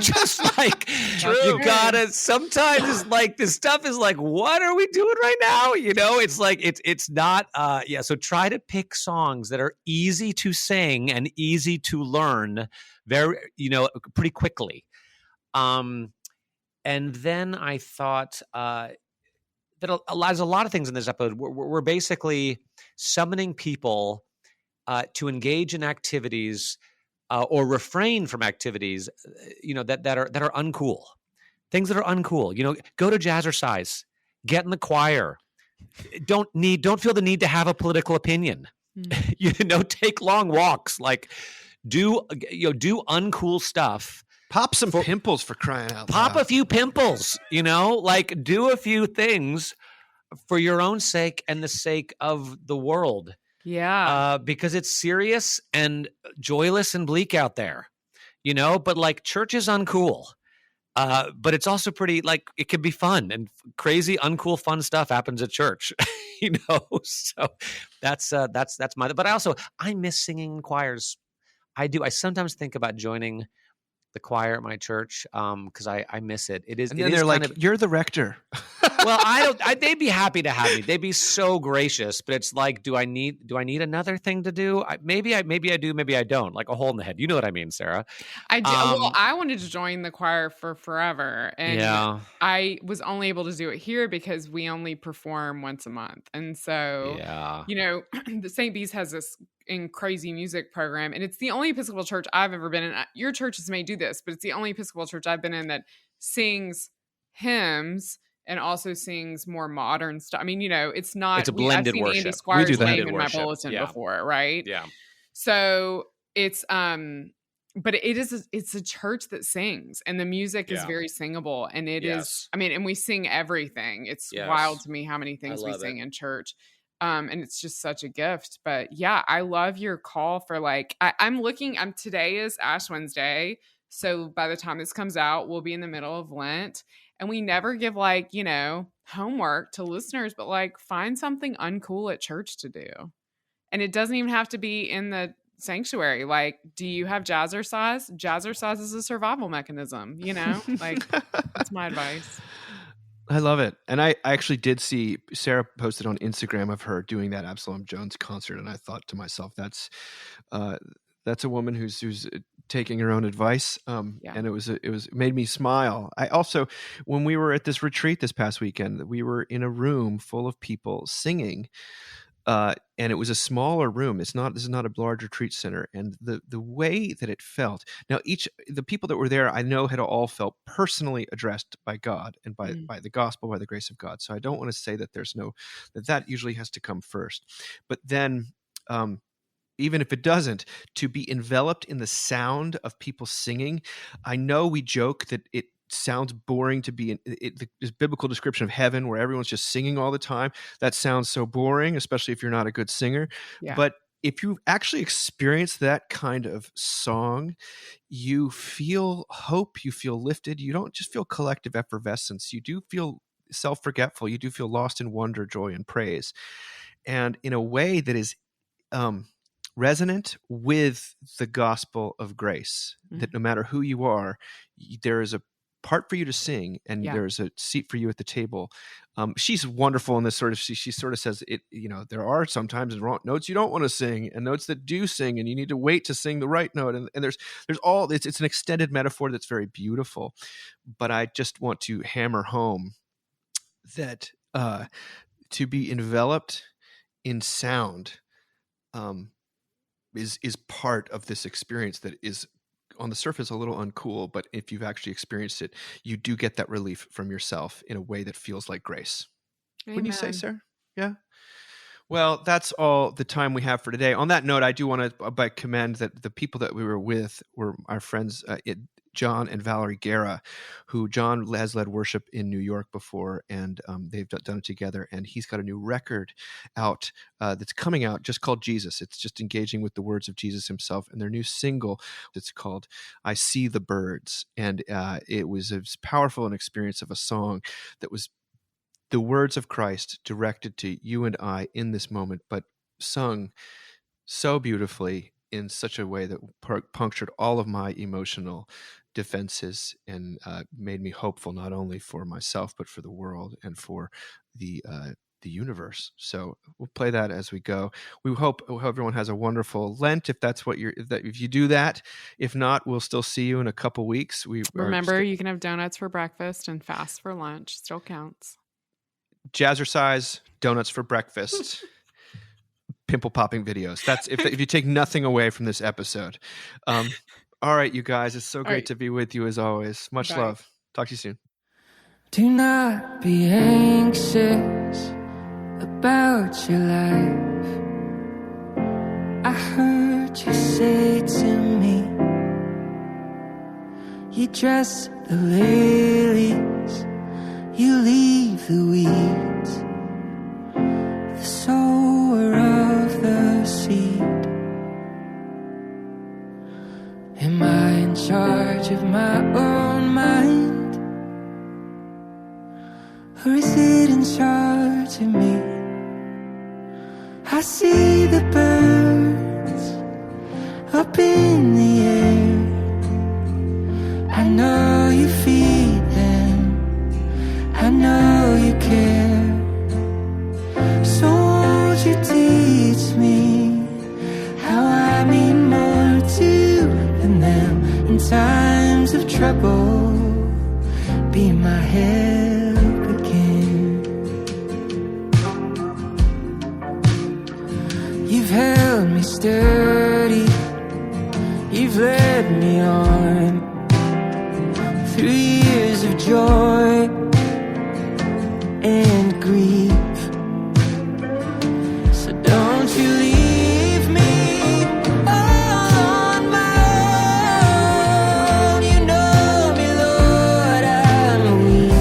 just like you gotta. Sometimes it's like this stuff is like, what are we doing right now? You know, it's like it's not. So try to pick songs that are easy to sing and easy to learn, pretty quickly. And then I thought that there's a lot of things in this episode. We're basically summoning people to engage in activities or refrain from activities, that are uncool, things that are uncool. You know, go to jazzercise, get in the choir. Don't feel the need to have a political opinion. Take long walks. Like, do uncool stuff. Pop some pimples, for crying out loud. Pop a few pimples. Like, do a few things for your own sake and the sake of the world. Yeah. Because it's serious and joyless and bleak out there, but like church is uncool. But it's also pretty, like, it can be fun, and crazy, uncool, fun stuff happens at church, so that's my, but I miss singing in choirs. I do. I sometimes think about joining the choir at my church because I miss it. It is. And then they're like, "You're the rector." Well, they'd be happy to have me. They'd be so gracious. But it's like, do I need another thing to do? Maybe I do. Maybe I don't. Like a hole in the head. You know what I mean, Sarah? I do. Well, I wanted to join the choir for forever, and I was only able to do it here because we only perform once a month, and so the St. Bees has this crazy music program, and it's the only Episcopal church I've ever been in. Your churches may do this, but it's the only Episcopal church I've been in that sings hymns and also sings more modern stuff. I mean, it's not. It's a blended I've seen worship. Andy Squire's We do name in worship. my bulletin before, right? Yeah. So it's but it's a church that sings, and the music is very singable, and it is. I mean, and we sing everything. It's wild to me how many things we sing in church. And it's just such a gift. But yeah, I love your call for like, today is Ash Wednesday. So by the time this comes out, we'll be in the middle of Lent, and we never give homework to listeners, but like find something uncool at church to do. And it doesn't even have to be in the sanctuary. Like, do you have jazzercise? Jazzercise is a survival mechanism, like that's my advice. I love it. And I actually did see Sarah posted on Instagram of her doing that Absalom Jones concert. And I thought to myself, that's a woman who's taking her own advice. And it made me smile. I also, when we were at this retreat this past weekend, we were in a room full of people singing And it was a smaller room. This is not a large retreat center. And the way that it felt. Now, the people that were there, I know, had all felt personally addressed by God and by the gospel, by the grace of God. So I don't want to say that that usually has to come first. But then, even if it doesn't, to be enveloped in the sound of people singing. I know we joke that it sounds boring to be this biblical description of heaven where everyone's just singing all the time. That sounds so boring, especially if you're not a good singer. Yeah. But if you actually experience that kind of song, you feel hope, you feel lifted. You don't just feel collective effervescence. You do feel self-forgetful. You do feel lost in wonder, joy, and praise. And in a way that is resonant with the gospel of grace, that no matter who you are, there is a part for you to sing, and there's a seat for you at the table. She's wonderful in this sort of. She sort of says it. There are sometimes wrong notes you don't want to sing, and notes that do sing, and you need to wait to sing the right note. And there's all. It's an extended metaphor that's very beautiful. But I just want to hammer home that to be enveloped in sound is part of this experience that is on the surface a little uncool, but if you've actually experienced it, you do get that relief from yourself in a way that feels like grace. Amen. Wouldn't you say, Sarah? Yeah. Well, that's all the time we have for today. On that note, I do want to commend that the people that we were with were our friends John and Valerie Guerra, who John has led worship in New York before, and they've done it together. And he's got a new record out that's coming out just called Jesus. It's just engaging with the words of Jesus himself. And their new single, it's called I See the Birds. And it was as powerful an experience of a song that was the words of Christ directed to you and I in this moment, but sung so beautifully in such a way that punctured all of my emotional defenses and made me hopeful not only for myself but for the world and for the universe. So we'll play that as we go. We hope everyone has a wonderful Lent, if that's what if you do that. If not, we'll still see you in a couple weeks. Remember, you can have donuts for breakfast and fast for lunch. Still counts. Jazzercise, donuts for breakfast. Pimple popping videos. That's if you take nothing away from this episode. All right, you guys, it's so great to be with you as always. Much love. Talk to you soon. Do not be anxious about your life. I heard you say to me, you dress the lilies, you leave the weeds, the sower of the seed. Am I in charge of my own mind, or is it in charge of me? I see the birds up in the air. I know you feed them, I know you care. So won't you teach me how I mean more to you than them in times of trouble? Be my help again. You've held me sturdy, you've led me on through years of joy and grief. So don't you leave me on my own. You know me, Lord, I'm weak.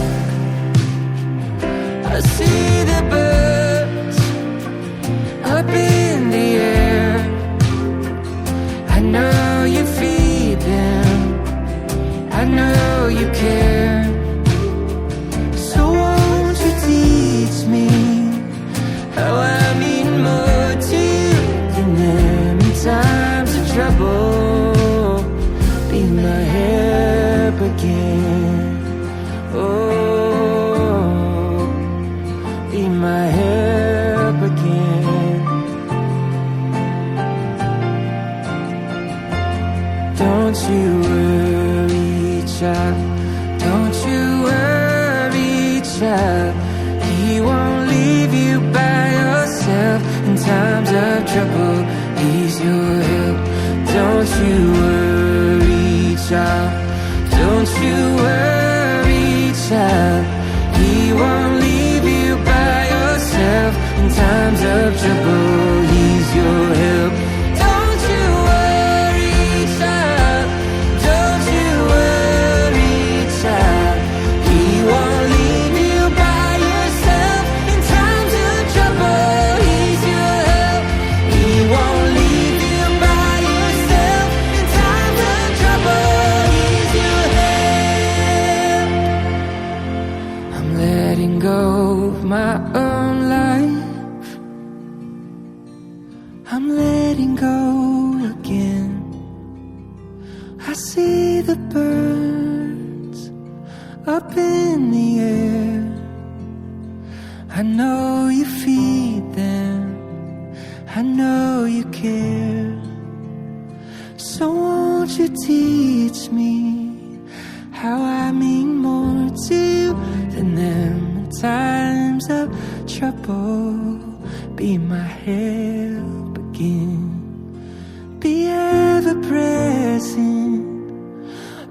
I see the birds up in the air. I know you feed them, I know you care. So won't you teach me how I mean more to you than them in times of trouble? Be my help again. Oh, be my help again. Don't you worry, child. Don't you worry, child. He won't leave you by yourself in trouble, he's your help. Don't you worry, child. Don't you worry, child. He won't leave you by yourself. In times of trouble, he's your help. Don't you worry, child. Don't you worry, child. He won't leave you by yourself. In times of trouble, he's your help. He won't leave you by yourself. In times of trouble, he's your help. I'm letting go of my own life. I'm letting go again. I see the birds up in the air. I know you feed them. I know you care. So won't you teach me how I mean more to you than them in times of trouble? Be my help again. Be ever present.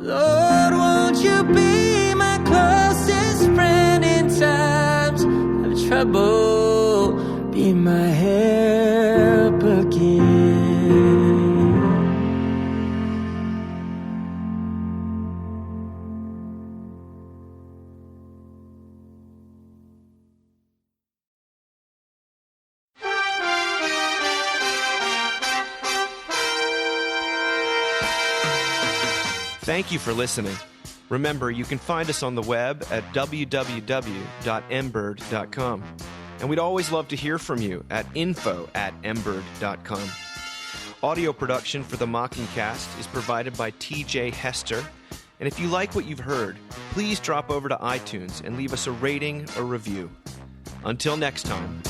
Lord, won't you be my closest friend in times of trouble? Be my help again. Thank you for listening. Remember, you can find us on the web at www.mbird.com. And we'd always love to hear from you at info@mbird.com. Audio production for the Mockingcast is provided by TJ Hester. And if you like what you've heard, please drop over to iTunes and leave us a rating or review. Until next time.